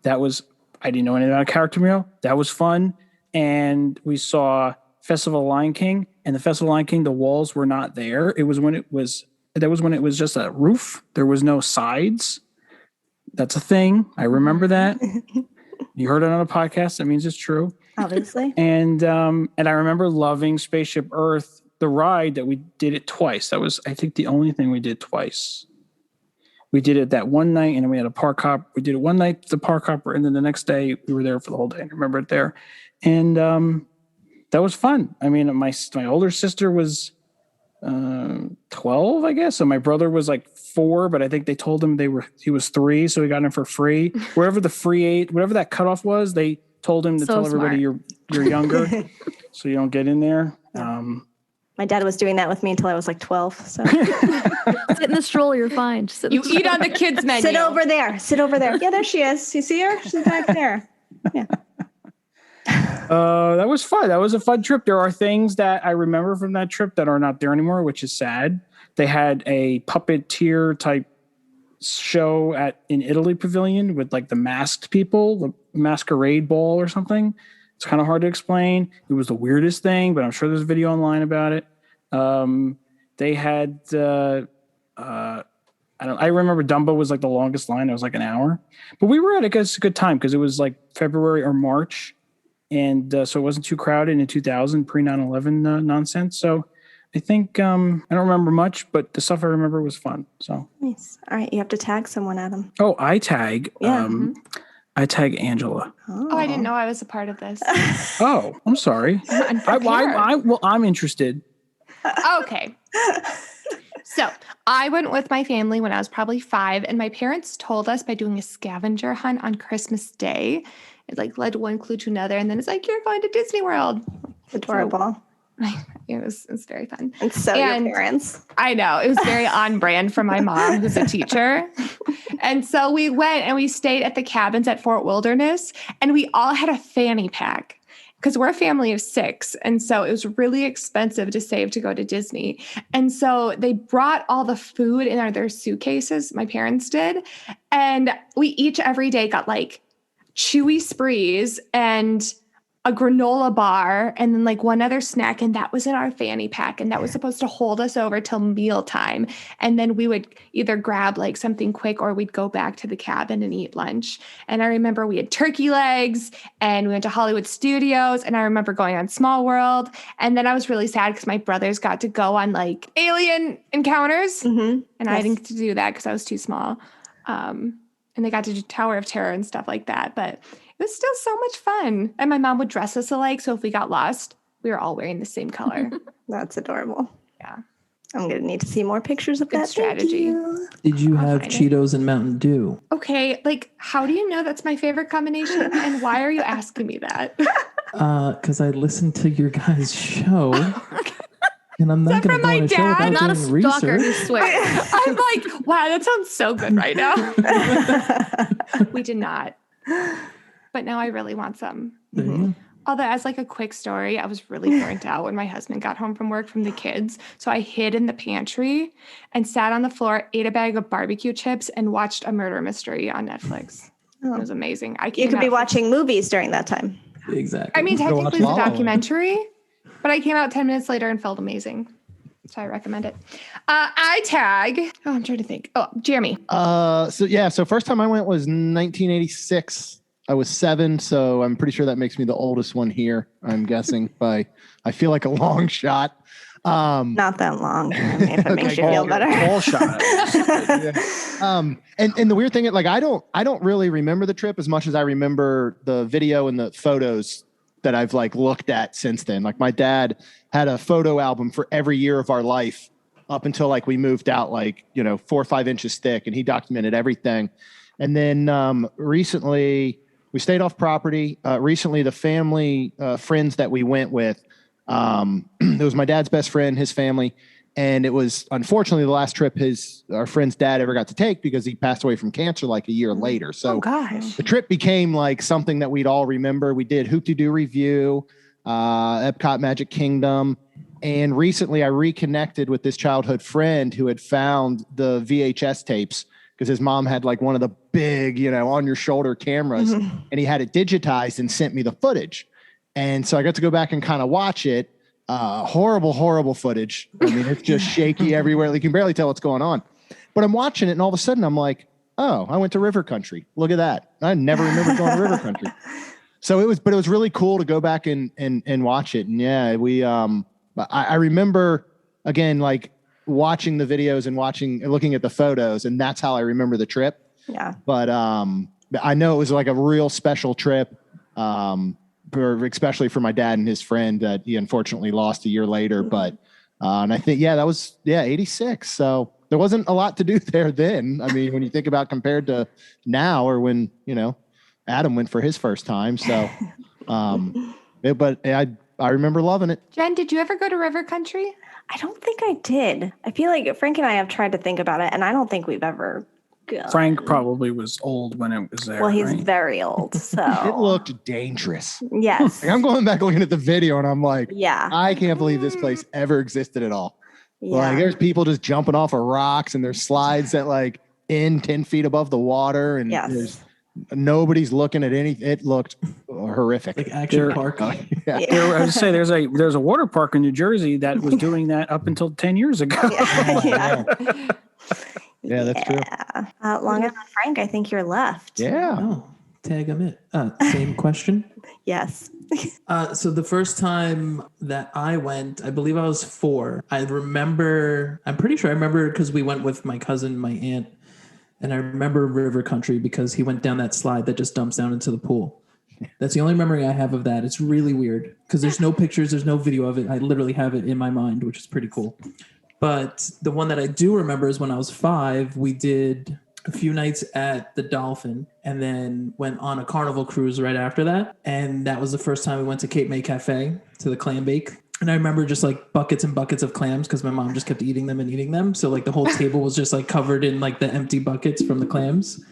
that was, I didn't know anything about a character meal. That was fun. And we saw Festival of Lion King, and the Festival of Lion King, the walls were not there. That was when it was just a roof. There was no sides. That's a thing. I remember that. You heard it on a podcast. That means it's true. Obviously. And I remember loving Spaceship Earth, the ride that we did it twice. That was, I think, the only thing we did twice. We did it that one night, and then we had a park hop. We did it one night, the park hopper, and then the next day we were there for the whole day. I remember it there. And that was fun. I mean, my older sister was 12, I guess. So my brother was like 4, but I think they told him he was 3, so he got in for free. Wherever that cutoff was, they told him to tell everybody you're younger, so you don't get in there. My dad was doing that with me until I was like 12. So Sit in the stroller, you're fine. Just sit You eat on the kids' menu. sit over there. Yeah, there she is. You see her? She's back there. Yeah. That was fun. That was a fun trip. There are things that I remember from that trip that are not there anymore, which is sad. They had a puppeteer type show in Italy Pavilion with like the masked people, the masquerade ball or something. It's kind of hard to explain. It was the weirdest thing, but I'm sure there's a video online about it. They had, I remember Dumbo was like the longest line. It was like an hour, but we were at, I guess, a good time because it was like February or March. And so it wasn't too crowded in 2000, pre 9/11 nonsense. So I think, I don't remember much, but the stuff I remember was fun. So Nice. All right. You have to tag someone, Adam. Oh, I tag. Yeah. I tag Angela. Oh, I didn't know I was a part of this. Oh, I'm sorry. I'm interested. Okay. So I went with my family when I was probably 5, and my parents told us by doing a scavenger hunt on Christmas Day. It like led one clue to another, and then it's like, you're going to Disney World. Adorable. It was very fun. And so your parents. I know. It was very on brand for my mom, who's a teacher. And so we went and we stayed at the cabins at Fort Wilderness, and we all had a fanny pack because we're a family of 6. And so it was really expensive to save to go to Disney. And so they brought all the food in their suitcases, my parents did. And we each every day got like Chewy Sprees and a granola bar and then like one other snack, and that was in our fanny pack, and that was supposed to hold us over till mealtime. And then we would either grab like something quick or we'd go back to the cabin and eat lunch. And I remember we had turkey legs and we went to Hollywood Studios, and I remember going on Small World. And then I was really sad because my brothers got to go on like alien encounters, and I didn't get to do that because I was too small. And they got to do Tower of Terror and stuff like that, but it was still so much fun. And my mom would dress us alike, so if we got lost, we were all wearing the same color. That's adorable. Yeah. I'm going to need to see more pictures of Good that. strategy. Did you have find it. Cheetos and Mountain Dew? Okay, like, how do you know that's my favorite combination? And why are you asking me that? Because I listened to your guys' show. And I'm not going to from go my on a show dad? without I'm not a doing stalker who research. swears. I'm like, wow, that sounds so good right now. We did not. But now I really want some. There you go. Although, as like a quick story, I was really burnt out when my husband got home from work from the kids. So I hid in the pantry and sat on the floor, ate a bag of barbecue chips, and watched a murder mystery on Netflix. It was amazing. You could be watching movies during that time. Exactly. I mean, Go watch technically it's a La La Land. documentary, but I came out 10 minutes later and felt amazing. So I recommend it. I tag. Oh, I'm trying to think. Oh, Jeremy. So first time I went was 1986. I was 7, so I'm pretty sure that makes me the oldest one here. I'm guessing by, I feel like a long shot. Not that long. I mean, if it makes you feel better. All shot. And the weird thing is, like, I don't really remember the trip as much as I remember the video and the photos that I've like looked at since then. Like my dad had a photo album for every year of our life up until like we moved out, like, 4 or 5 inches thick, and he documented everything. And then recently we stayed off property. Recently, the family friends that we went with, it was my dad's best friend, his family. And it was unfortunately the last trip our friend's dad ever got to take because he passed away from cancer like a year later. So Gosh. the trip became like something that we'd all remember. We did Hoop-de-Doo Review, Epcot Magic Kingdom. And recently I reconnected with this childhood friend who had found the VHS tapes because his mom had like one of the big, on your shoulder cameras, and he had it digitized and sent me the footage. And so I got to go back and kind of watch it. Horrible footage. I mean, it's just shaky everywhere. You can barely tell what's going on. But I'm watching it, and all of a sudden I'm like, oh, I went to River Country. Look at that. I never remember going to River Country. So it was really cool to go back and watch it. And yeah, I remember again, like watching the videos and looking at the photos, and that's how I remember the trip. Yeah. But I know it was like a real special trip. Especially for my dad and his friend that he unfortunately lost a year later. But, and I think, that was 86. So there wasn't a lot to do there then. I mean, when you think about compared to now or when, Adam went for his first time. So, but I remember loving it. Jen, did you ever go to River Country? I don't think I did. I feel like Frank and I have tried to think about it, and I don't think we've ever gone. Frank probably was old when it was there. Well, he's right? very old, so. It looked dangerous. Yes. Like, I'm going back looking at the video and I'm like, Yeah. I can't believe this place ever existed at all. Yeah. Like there's people just jumping off of rocks, and there's slides that like 10 feet above the water, and Yes. there's nobody's looking at anything. It looked horrific. Like Action Park. Yeah. I was to say there's a water park in New Jersey that was doing that up until 10 years ago. Yeah. Yeah, that's true. Long Island Frank, I think you're left. Yeah. Oh, tag them it. Same question. Yes. So the first time that I went, I believe I was 4. I'm pretty sure I remember because we went with my cousin, my aunt, and I remember River Country because he went down that slide that just dumps down into the pool. That's the only memory I have of that. It's really weird because there's no pictures, there's no video of it. I literally have it in my mind, which is pretty cool. But the one that I do remember is when I was 5, we did a few nights at the Dolphin and then went on a Carnival cruise right after that. And that was the first time we went to Cape May Cafe to the clam bake. And I remember just like buckets and buckets of clams because my mom just kept eating them. So like the whole table was just like covered in like the empty buckets from the clams.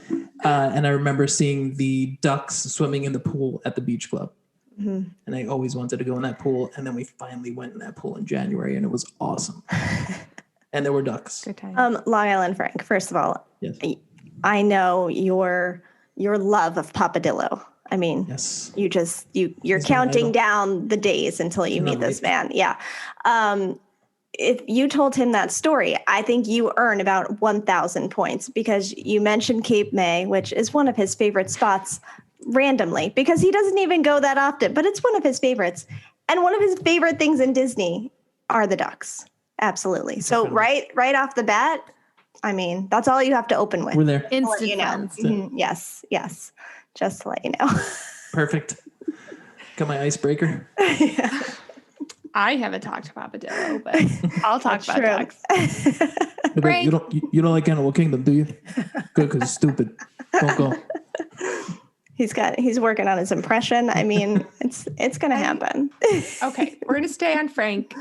And I remember seeing the ducks swimming in the pool at the beach club. Mm-hmm. And I always wanted to go in that pool. And then we finally went in that pool in January and it was awesome. And there were ducks. Good time. Long Island Frank, first of all, Yes. I know your love of Papadillo. I mean, Yes. you're He's counting my idol. down the days until you meet this man. Yeah. If you told him that story, I think you earn about 1,000 points because you mentioned Cape May, which is one of his favorite spots randomly because he doesn't even go that often, but it's one of his favorites. And one of his favorite things in Disney are the ducks. Absolutely. So right off the bat, I mean, that's all you have to open with. We're there. To let Instant you know. friends. Mhm. Yes. Just to let you know. Perfect. Got my icebreaker. I haven't talked to Papadillo, but I'll talk about ducks. But Frank. you don't like Animal Kingdom, do you? Good, because it's stupid. Don't go. He's working on his impression. I mean, it's gonna happen. Okay, we're going to stay on Frank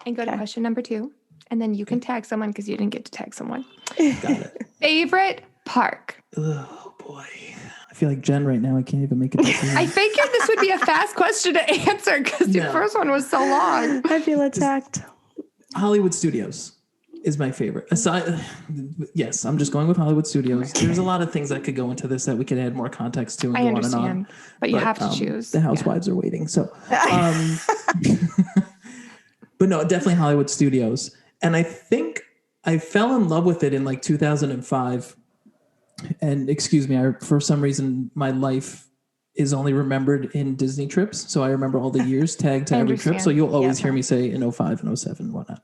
and go to question number 2. And then you can tag someone because you didn't get to tag someone. Got it. Favorite park? Oh, boy. I feel like Jen right now. I can't even make it. I figured this would be a fast question to answer because your first one was so long. I feel attacked. Hollywood Studios is my favorite. Yes, I'm just going with Hollywood Studios. There's a lot of things that could go into this that we could add more context to and I go on understand, and on. but you have to choose. The housewives are waiting. So, but no, definitely Hollywood Studios. And I think I fell in love with it in like 2005. And excuse me, for some reason, my life is only remembered in Disney trips. So I remember all the years tagged to every trip. So you'll always hear me say in 05 and 07 and whatnot.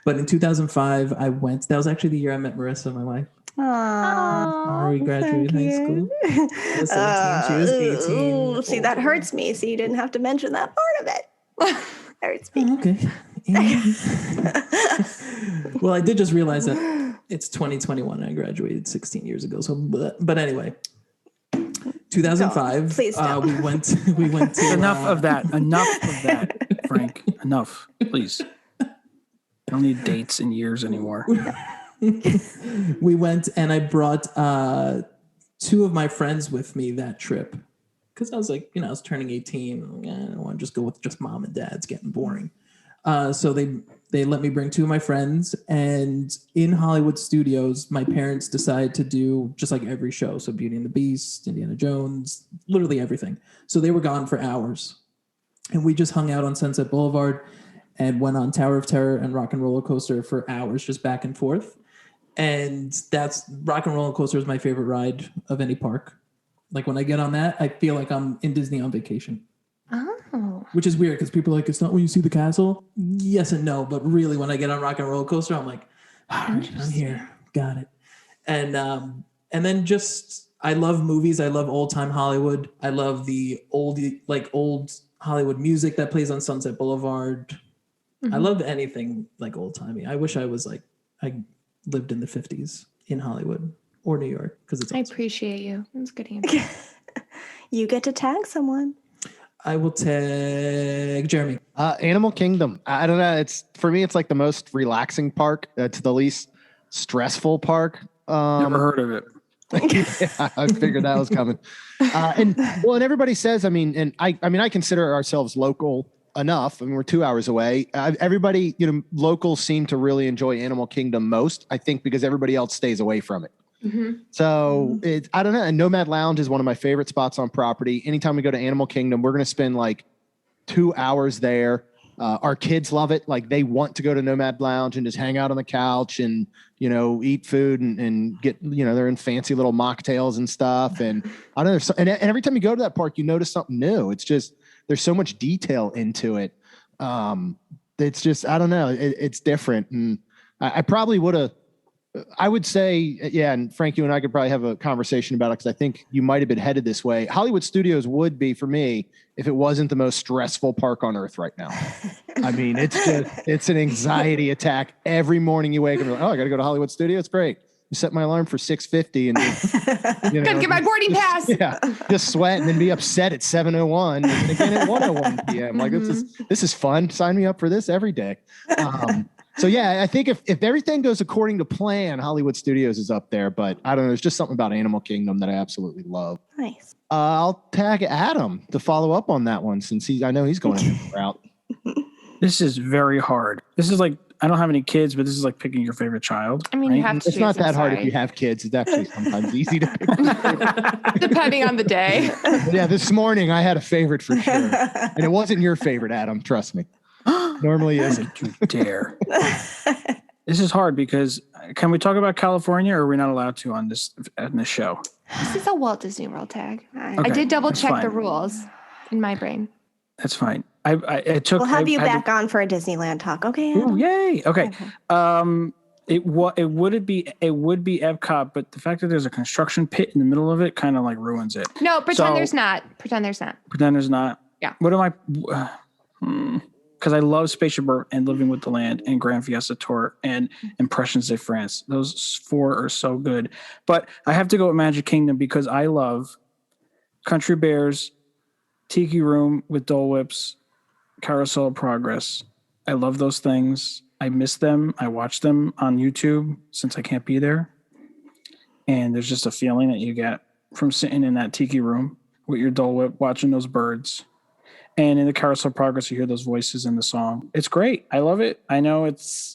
But in 2005, I went. That was actually the year I met Marissa, my wife. Aww, we graduated high school. I was 17. She was 18. Ooh, see, that hurts me. So you didn't have to mention that part of it. Hurts me. Oh, okay. Well, I did just realize that it's 2021 and I graduated 16 years ago. So, but anyway, 2005. Please don't. We went to Enough of that, Frank. Enough, please. I don't need dates and years anymore. We went and I brought 2 of my friends with me that trip because I was like, I was turning 18. I don't want to just go with just mom and dad. It's getting boring. So they let me bring 2 of my friends, and in Hollywood Studios, my parents decided to do just like every show. So Beauty and the Beast, Indiana Jones, literally everything. So they were gone for hours, and we just hung out on Sunset Boulevard and went on Tower of Terror and Rock and Roller Coaster for hours, just back and forth. And that's Rock and Roller Coaster is my favorite ride of any park. Like when I get on that, I feel like I'm in Disney on vacation. Oh. Which is weird because people are like, it's not when you see the castle. Yes and no, but really when I get on Rock and Roller Coaster, I'm like, all right, I'm here. Got it. And then just, I love movies. I love old time Hollywood. I love the old Hollywood music that plays on Sunset Boulevard. Mm-hmm. I love anything like old timey. I wish I was like, I lived in the 50s in Hollywood or New York because it's awesome. I appreciate you. That's a good answer. You get to tag someone. I will tag Jeremy. Animal Kingdom. I don't know. For me, it's like the most relaxing park to the least stressful park. Never heard of it. Yeah, I figured that was coming. And everybody says, I consider ourselves local enough. I mean, we're 2 hours away. Everybody, locals seem to really enjoy Animal Kingdom most, I think, because everybody else stays away from it. Mm-hmm. So I don't know. And Nomad Lounge is one of my favorite spots on property. Anytime we go to Animal Kingdom, we're going to spend like 2 hours there. Our kids love it. Like they want to go to Nomad Lounge and just hang out on the couch and, eat food and get, they're in fancy little mocktails and stuff. And I don't know. And every time you go to that park, you notice something new. It's just, there's so much detail into it. It's just, I don't know. It's different. And I probably I would say, yeah, and Frank, you and I could probably have a conversation about it because I think you might have been headed this way. Hollywood Studios would be for me if it wasn't the most stressful park on earth right now. I mean, it's an anxiety attack every morning you wake up. Like, I got to go to Hollywood Studios. Great. You set my alarm for 6:50 and gotta get my boarding pass. Yeah, just sweat and then be upset at 7:01 and again at 1:01 p.m. Like this is fun. Sign me up for this every day. So yeah, I think if everything goes according to plan, Hollywood Studios is up there. But I don't know, there's just something about Animal Kingdom that I absolutely love. Nice. I'll tag Adam to follow up on that one since I know he's going a different route. This is very hard. This is like I don't have any kids, but this is like picking your favorite child. I mean, you right? have to It's choose, not that I'm hard if sorry. you have kids. It's actually sometimes easy to pick. Depending on the day. Yeah, this morning I had a favorite for sure. And it wasn't your favorite, Adam. Trust me. Normally isn't. You dare. This is hard because can we talk about California or are we not allowed to on this show? This is a Walt Disney World tag. I Okay, did double that's check fine. the rules in my brain. That's fine. I took. We'll have I you had to- back on for a Disneyland talk. Okay. Ooh, Adam? yay. Okay. It would be Epcot, but the fact that there's a construction pit in the middle of it kind of like ruins it. No, pretend So- there's not. Pretend there's not. Pretend there's not. Yeah. What am I? Because I love Spaceship Earth and Living with the Land and Grand Fiesta Tour and Impressions de France. Those 4 are so good. But I have to go with Magic Kingdom because I love Country Bears, Tiki Room with Dole Whips, Carousel of Progress. I love those things. I miss them. I watch them on YouTube since I can't be there. And there's just a feeling that you get from sitting in that Tiki Room with your Dole Whip, watching those birds. And in the Carousel of Progress, you hear those voices in the song. It's great. I love it. I know it's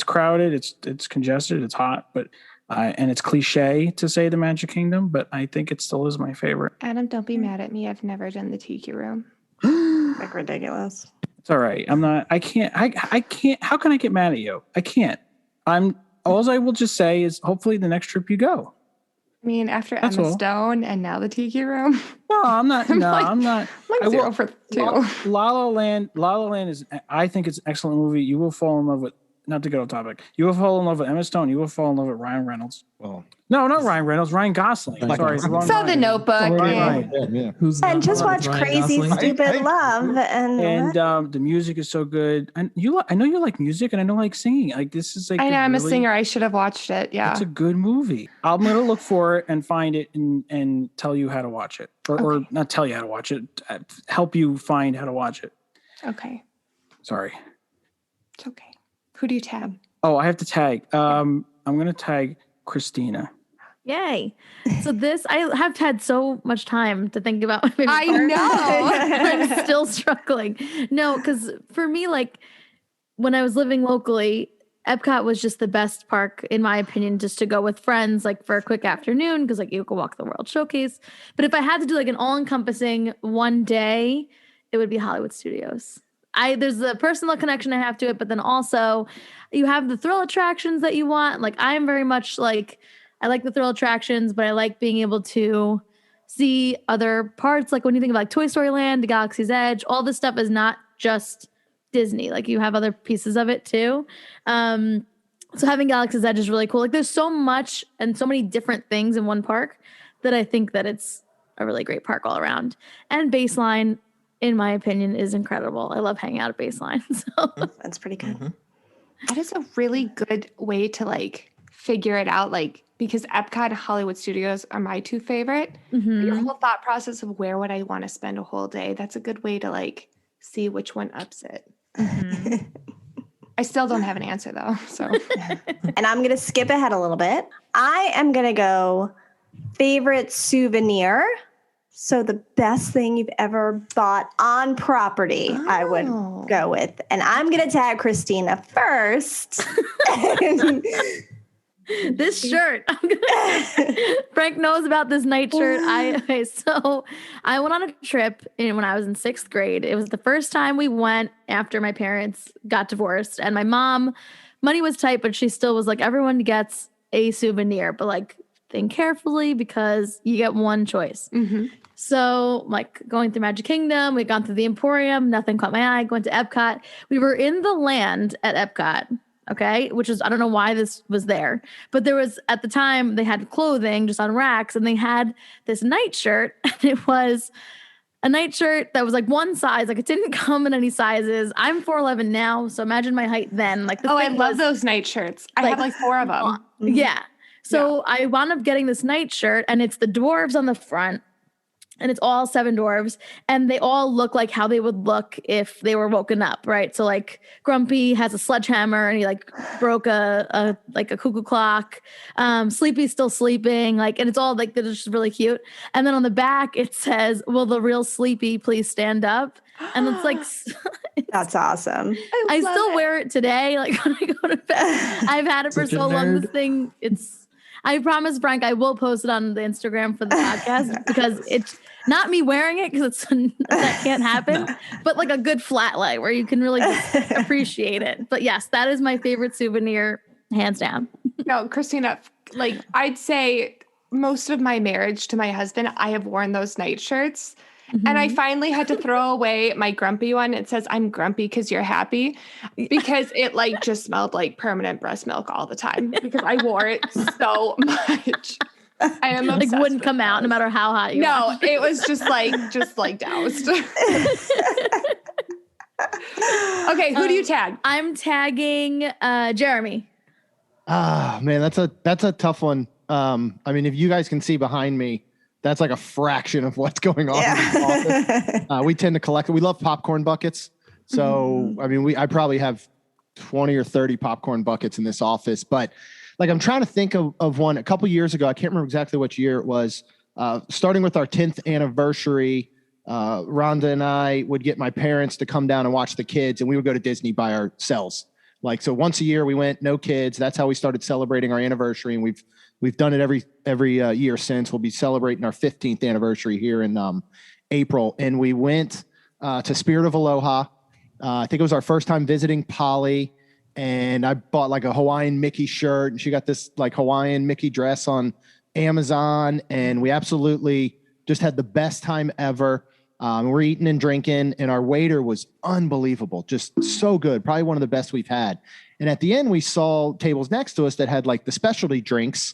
crowded, it's congested, it's hot, but and it's cliche to say the Magic Kingdom, but I think it still is my favorite. Adam, don't be mad at me. I've never done the Tiki Room. Like ridiculous. It's all right. I can't. How can I get mad at you? I can't. All I will just say is hopefully the next trip you go. I mean, after That's Emma all. Stone and now the Tiki Room. No, I'm not. No, like- I'm not. I'm I like will- 0 for 2. La La Land is, I think it's an excellent movie. You will fall in love with, not to get off topic, you will fall in love with Emma Stone. You will fall in love with Ryan Reynolds. Well, No, not Ryan Reynolds, Ryan Gosling. Like- Sorry, the wrong So the Ryan. Notebook. Sorry, eh. Ryan. yeah. Who's And not just in love watch with Ryan Crazy Gosling? Stupid Right? Love And the music is so good. And I know you like music, and I know like singing. Like this is like I know I'm a really- singer. I should have watched it. Yeah. It's a good movie. I'm gonna look for it and find it and tell you how to watch it, or not tell you how to watch it. Help you find how to watch it. Okay. Sorry. It's okay. Who do you tab? Oh, I have to tag. I'm gonna tag Christina. Yay. So I have had so much time to think about my favorite I part. know. I'm still struggling. No, because for me, like when I was living locally, Epcot was just the best park, in my opinion, just to go with friends, like for a quick afternoon, because like you could walk the World Showcase. But if I had to do like an all-encompassing one day, it would be Hollywood Studios. There's a personal connection I have to it, but then also you have the thrill attractions that you want. Like I'm very much like, I like the thrill attractions, but I like being able to see other parts. Like when you think of like Toy Story Land, the Galaxy's Edge, all this stuff is not just Disney. Like you have other pieces of it too. So having Galaxy's Edge is really cool. Like there's so much and so many different things in one park that I think that it's a really great park all around. And Baseline, in my opinion, is incredible. I love hanging out at Baseline. So That's pretty good. That is a really good way to like figure it out. Like, because Epcot and Hollywood Studios are my 2 favorite. Your whole thought process of where would I want to spend a whole day, that's a good way to like see which one ups it. I still don't have an answer though. So And I'm going to skip ahead a little bit. I am going to go favorite souvenir. So the best thing you've ever bought on property, I would go with. And I'm going to tag Christina first. this shirt, Frank knows about this night shirt. So I went on a trip when I was in 6th grade. It was the first time we went after my parents got divorced, and my mom, money was tight, but she still was like, everyone gets a souvenir, but like think carefully because you get one choice. So like going through Magic Kingdom, we'd gone through the Emporium, nothing caught my eye. Going to Epcot, we were in the land at Epcot. Okay. Which is, I don't know why this was there, but there was, at the time they had clothing just on racks, and they had this nightshirt, and it was a nightshirt that was like one size. Like it didn't come in any sizes. I'm 4'11" now. So imagine my height then. Like the I thing love was, those night shirts. I have like 4 of them. yeah. So I wound up getting this nightshirt, and it's the dwarves on the front. And it's all 7 dwarves, and they all look like how they would look if they were woken up, right? So like Grumpy has a sledgehammer and he like broke a cuckoo clock. Sleepy's still sleeping, like, and it's all like, they're just really cute. And then on the back it says, "Will the real Sleepy please stand up?" And it's like, That's awesome. I love still it. wear it today. Like when I go to bed, I've had it for Such a so long. nerd. This thing, I promise, Frank, I will post it on the Instagram for the podcast because it's not me wearing it because that can't happen, but like a good flat lay where you can really just appreciate it. But yes, that is my favorite souvenir, hands down. No, Christina, like I'd say most of my marriage to my husband, I have worn those nightshirts. And I finally had to throw away my grumpy one. It says, I'm grumpy because you're happy, because it like just smelled like permanent breast milk all the time because I wore it so much. I am Like obsessed wouldn't with come out no those. matter how hot you No, are. it was just like doused. Okay, who do you tag? I'm tagging Jeremy. Ah, man, that's a tough one. I mean, if you guys can see behind me, that's like a fraction of what's going on in the office. We tend to collect. We love popcorn buckets. So, I mean, I probably have 20 or 30 popcorn buckets in this office. But like, I'm trying to think of one a couple years ago. I can't remember exactly which year it was. Starting with our 10th anniversary, Rhonda and I would get my parents to come down and watch the kids, and we would go to Disney by ourselves. Like, so once a year we went, no kids. That's how we started celebrating our anniversary. And we've done it every year since. We'll be celebrating our 15th anniversary here in April. And we went to Spirit of Aloha. I think it was our first time visiting Polly. And I bought like a Hawaiian Mickey shirt, and she got this like Hawaiian Mickey dress on Amazon. And we absolutely just had the best time ever. We're eating and drinking, and our waiter was unbelievable. Just so good. Probably one of the best we've had. And at the end, we saw tables next to us that had like the specialty drinks,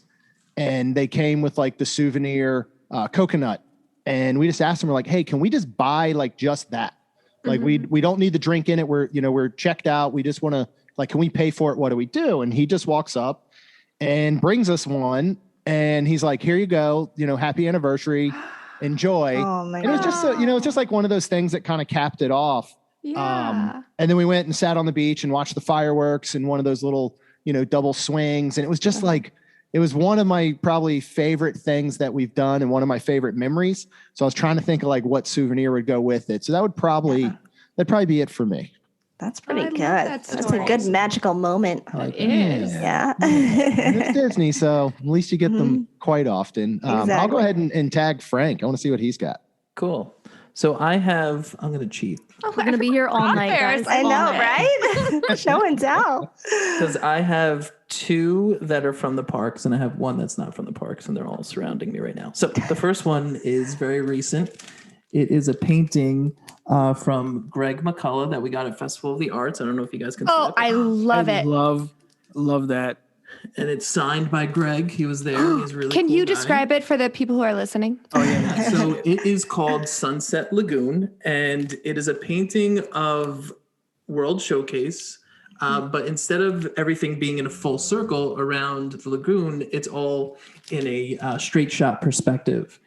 and they came with like the Souvenir coconut. And we just asked them, we're like, hey, can we just buy like just that? Like we don't need the drink in it. We're checked out. We just want to, like, can we pay for it? What do we do? And he just walks up and brings us one. And he's like, here you go. Happy anniversary. Enjoy. Oh my and it was just, it's just like one of those things that kind of capped it off. Yeah. And then we went and sat on the beach and watched the fireworks and one of those little, double swings. And it was just like, it was one of my probably favorite things that we've done and one of my favorite memories. So I was trying to think of like what souvenir would go with it. So that'd probably be it for me. That's pretty I love good. that That's a story. good magical moment. I like It that. is. Yeah. And it's Disney, so at least you get them quite often. I'll go Exactly. ahead and tag Frank. I want to see what he's got. Cool. So I'm going to cheat Oh, We're gonna be here all night, guys. I All know, night. right? Show and tell. because I have two that are from the parks and I have one that's not from the parks, and they're all surrounding me right now. So the first one is very recent. It is a painting from Greg McCullough that we got at Festival of the Arts. I don't know if you guys can see Oh, it. I love I it. love that. And it's signed by Greg. He was there. He's a really Can cool you guy. describe it for the people who are listening? Oh yeah. So it is called Sunset Lagoon, and it is a painting of World Showcase. But instead of everything being in a full circle around the lagoon, it's all in a straight shot perspective.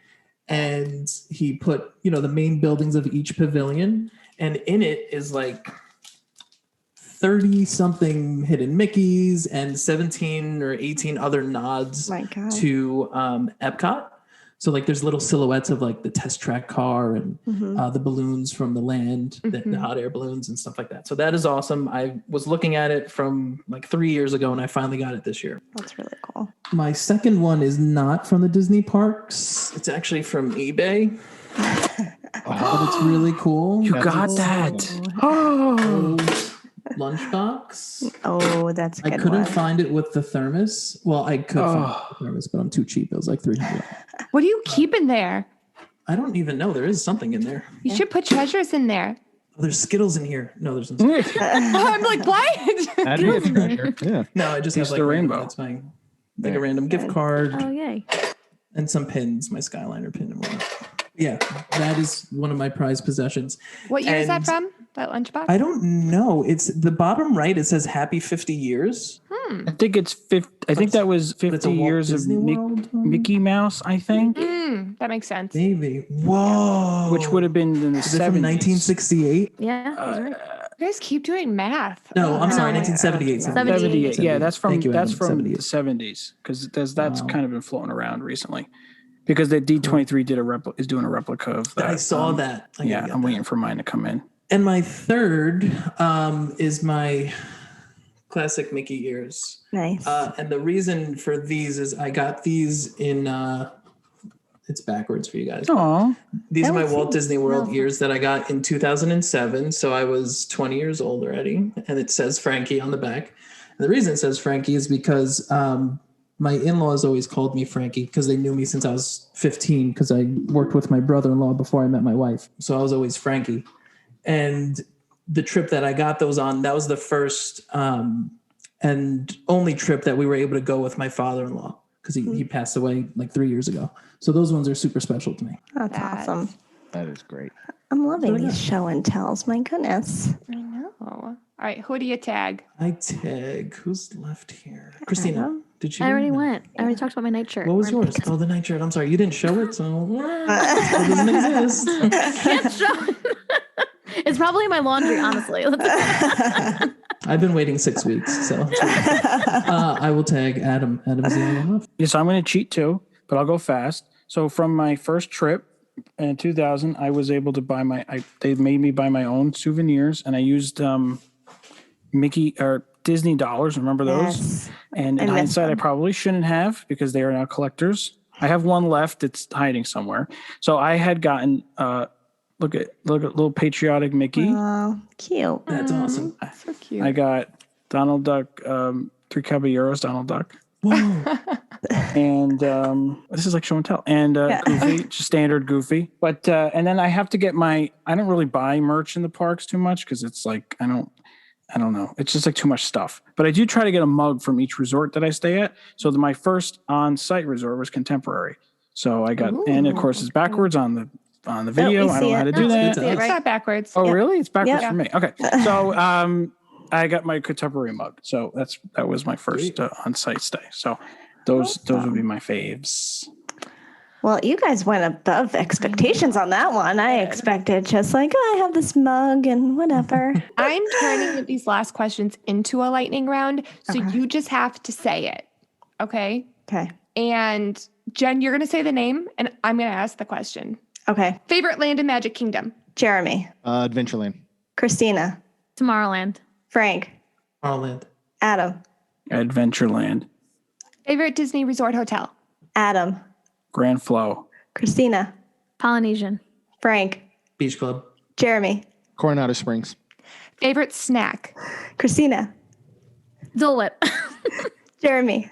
And he put, the main buildings of each pavilion, and in it is like 30 something hidden Mickeys and 17 or 18 other nods My God. to Epcot. So like there's little silhouettes of like the test track car and the balloons from the land, the hot air balloons and stuff like that. So that is awesome. I was looking at it from like 3 years ago, and I finally got it this year. That's really cool. My second one is not from the Disney parks. It's actually from eBay. But it's really cool. You That's got cool. that. Old lunchbox. Oh, that's a I good couldn't one. find it with the thermos. Well, I could find it with the thermos, but I'm too cheap. It was like $300. What do you keep in there? I don't even know. There is something in there. You should put treasures in there. Oh, there's Skittles in here. No, there's no Skittles. I'm like, what? That'd be a treasure. Yeah. No, I just Taste have like the random, rainbow. that's fine. Like a random gift card Oh yay. and some pins, my Skyliner pin and whatnot. Yeah, that is one of my prized possessions. What year is that And from? That lunchbox? I don't know. It's the bottom right. It says happy 50 years. I think it's 50. I think that was But it's a 50 Walt years of Disney World one? Mickey Mouse. I think, That makes sense. Maybe. Whoa. which would have been in the Is it from 70s. 1968? Yeah. that's right. You guys keep doing math. No, I'm sorry, no. 1978. 78. Yeah, that's from Thank you, that's Adam, from the 78. 70s because that's Wow. kind of been floating around recently. Because the D23 is doing a replica of that. I saw that. I gotta Yeah, get I'm that. waiting for mine to come in. And my third is my classic Mickey ears. Nice. And the reason for these is I got these in, it's backwards for you guys. Aw. These are my That was Walt Disney World No. ears that I got in 2007. So I was 20 years old already. And it says Frankie on the back. And the reason it says Frankie is because my in-laws always called me Frankie because they knew me since I was 15 because I worked with my brother-in-law before I met my wife. So I was always Frankie. And the trip that I got those on, that was the first and only trip that we were able to go with my father-in-law because he passed away like 3 years ago. So those ones are super special to me. That's awesome. That is great. I'm loving these show and tells. My goodness. I know. All right, who do you tag? I tag. Who's left here? Christina. Did you? I already went. I already talked about my nightshirt. What was yours? Oh, the nightshirt. I'm sorry. You didn't show it, so it doesn't exist. Can't show. It's probably in my laundry, honestly. I've been waiting 6 weeks, so I will tag Adam. Adam's the only one left. Yes, I'm going to cheat too, but I'll go fast. So from my first trip in 2000, I was able to buy they made me buy my own souvenirs, and I used Mickey or Disney dollars. Remember those? Yes. And in I missed hindsight, I them. probably shouldn't have because they are now collectors. I have one left that's hiding somewhere. So I had gotten look at little patriotic Mickey. Oh, cute. That's awesome. So cute. I got Donald Duck, Three Caballeros, Donald Duck. Whoa. And this is like show and tell. And Goofy, just standard Goofy. But and then I have to get I don't really buy merch in the parks too much because it's like I don't know. It's just like too much stuff. But I do try to get a mug from each resort that I stay at. So my first on-site resort was Contemporary. So I got, and of course it's backwards on the video. we I don't see know how it. to do No, that. see it, It's right? not backwards. Oh, really? It's backwards Yep. for me. Okay. So I got my Contemporary mug. So that was my first on-site stay. So those would be my faves. Well, you guys went above expectations on that one. I expected just like, oh, I have this mug and whatever. I'm turning these last questions into a lightning round, so you just have to say it. Okay? Okay. And Jen, you're going to say the name, and I'm going to ask the question. Okay. Favorite land in Magic Kingdom? Jeremy. Adventureland. Christina. Tomorrowland. Frank. Orland. Adam. Adventureland. Favorite Disney Resort Hotel? Adam. Grand Flow. Christina. Polynesian. Frank. Beach Club. Jeremy. Coronado Springs. Favorite snack? Christina. Dole Whip. Jeremy.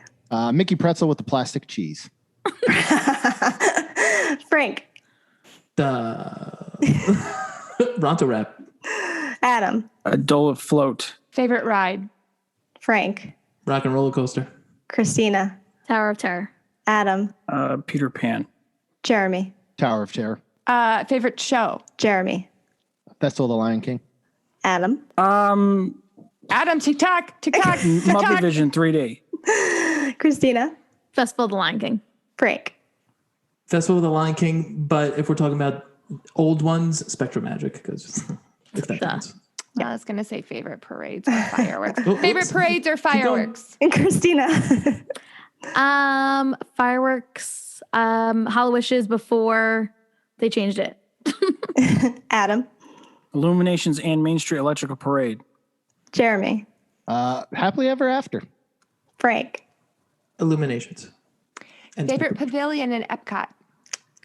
Mickey pretzel with the plastic cheese. Frank. Ronto Wrap. Adam. A Dole Whip float. Favorite ride? Frank. Rock and Roller Coaster. Christina. Tower of Terror. Adam. Peter Pan. Jeremy. Tower of Terror. Favorite show? Jeremy. Festival of the Lion King. Adam. Adam, TikTok, TikTok, Muppet TikTok. Vision 3D. Christina. Festival of the Lion King. Frank. Festival of the Lion King, but if we're talking about old ones, Spectrum Magic, because if that counts. I was going to say favorite parades or fireworks. Oh, Favorite oops. parades or going. fireworks? And Christina. Fireworks. Hollow Wishes before they changed it. Adam. Illuminations and Main Street Electrical Parade. Jeremy. Happily Ever After. Frank. Illuminations. And Favorite pavilion in Epcot?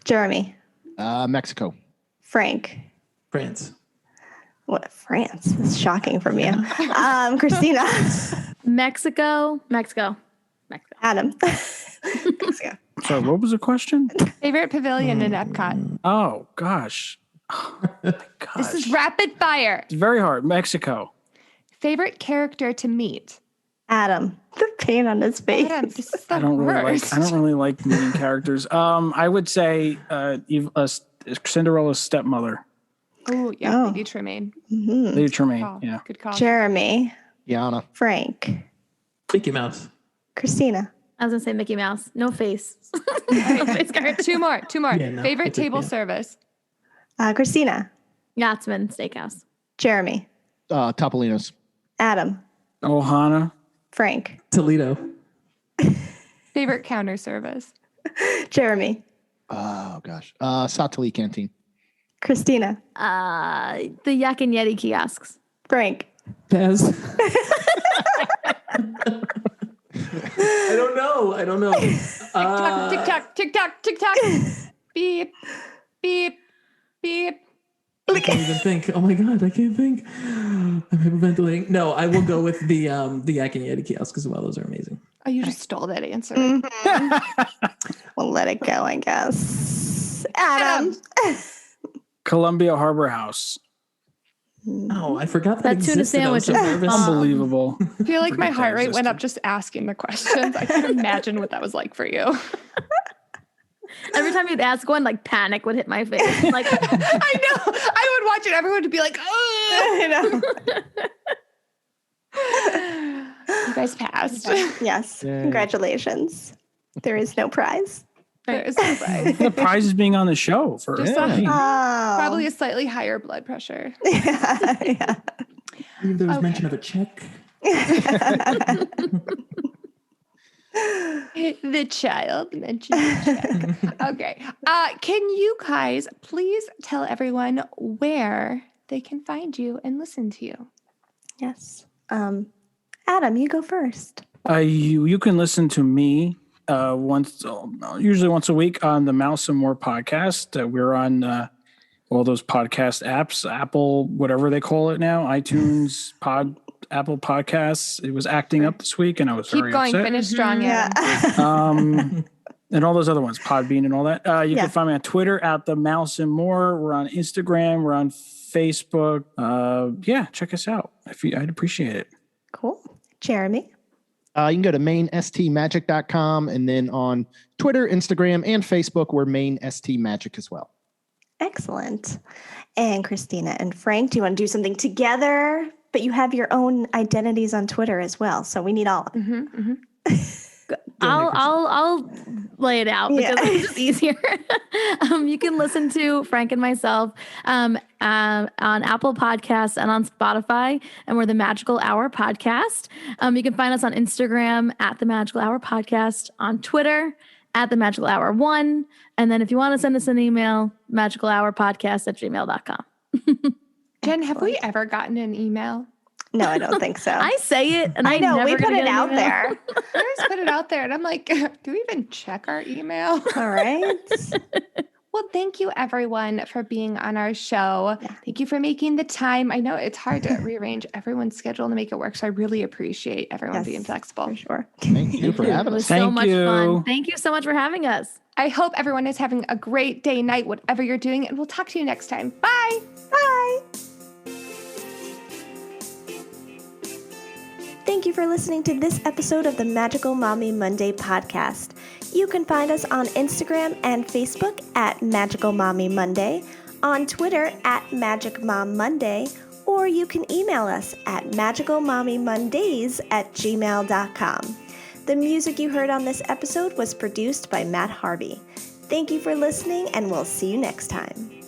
Jeremy. Mexico. Frank. France. What? France? That's shocking from you. Christina. Mexico. Adam. Mexico. Sorry, what was the question? Favorite pavilion in Epcot? Oh, gosh. Oh, my gosh. This is rapid fire. It's very hard. Mexico. Favorite character to meet? Adam. The pain on his face. Adam, this is the I don't worst. really like meeting characters. I would say Cinderella's stepmother. Oh, yeah, Oh. Lady Tremaine. Lady Tremaine. Oh, Yeah. good call. Jeremy. Yana. Frank. Mickey Mouse. Christina. I was gonna say Mickey Mouse. No face. No face card. Two more. Yeah, no, Favorite it's a- table yeah. service? Christina. Yachtsman Steakhouse. Jeremy. Topolino's. Adam. Ohana. Frank. Toledo. Favorite counter service? Jeremy. Oh, gosh. Satali Canteen. Christina. The Yak and Yeti kiosks. Frank. Pez. I don't know. Tick tock, tick tock, tick tock. Beep, beep, beep. I can't even think. Oh my god, I can't think. I'm hyperventilating. No, I will go with the Yak and Yeti kiosk as well. Those are amazing. Oh, you just stole that answer. We'll let it go, I guess. Adam. Columbia Harbor House. Oh, I forgot That tuna existed. I was so sandwich is nervous. Unbelievable. I feel like my Forget that heart rate went up existed. just asking the questions. I can imagine what that was like for you. Every time you'd ask one, like panic would hit my face. Like, I know. I would watch it. Everyone would be like, oh. I know. You guys passed. Yes. Yay. Congratulations. There is no prize. There is no prize. The prize is being on the show for Just me. Probably a slightly higher blood pressure. Yeah. I believe there was mention of a check. The child mentioned the check. Okay. Can you guys please tell everyone where they can find you and listen to you? Yes. Adam, you go first. You can listen to me usually once a week on the Mouse and More podcast. We're on all those podcast apps, Apple, whatever they call it now, iTunes, Apple Podcasts. It was acting up this week, and I was Keep very going. upset. Finish strong. Yeah. And all those other ones, Podbean and all that. You Yeah. can find me on Twitter at the Mouse and More. We're on Instagram. We're on Facebook. Check us out. I'd appreciate it. Cool. Jeremy. You can go to mainstmagic.com, and then on Twitter, Instagram, and Facebook, we're mainstmagic as well. Excellent. And Christina and Frank, do you want to do something together? But you have your own identities on Twitter as well. So we need all of them. I'll lay it out because Yeah. it's just easier. You can listen to Frank and myself on Apple Podcasts and on Spotify, and we're the Magical Hour Podcast. You can find us on Instagram at the Magical Hour Podcast, on Twitter at the Magical Hour 1, and then if you want to send us an email, magicalhourpodcast@gmail.com. Jen, have we ever gotten an email? No, I don't think so. I say it, and I know. We never put gonna it get an out email. there. I always put it out there, and I'm like, do we even check our email? All right. Well, thank you, everyone, for being on our show. Yeah. Thank you for making the time. I know it's hard to rearrange everyone's schedule to make it work, so I really appreciate everyone Yes. being flexible. For sure. Thank you for It having was us. so Thank much you. fun. Thank you so much for having us. I hope everyone is having a great day, night, whatever you're doing, and we'll talk to you next time. Bye. Bye. Thank you for listening to this episode of the Magical Mommy Monday podcast. You can find us on Instagram and Facebook at Magical Mommy Monday, on Twitter at Magic Mom Monday, or you can email us at magicalmommymondays@gmail.com. The music you heard on this episode was produced by Matt Harvey. Thank you for listening, and we'll see you next time.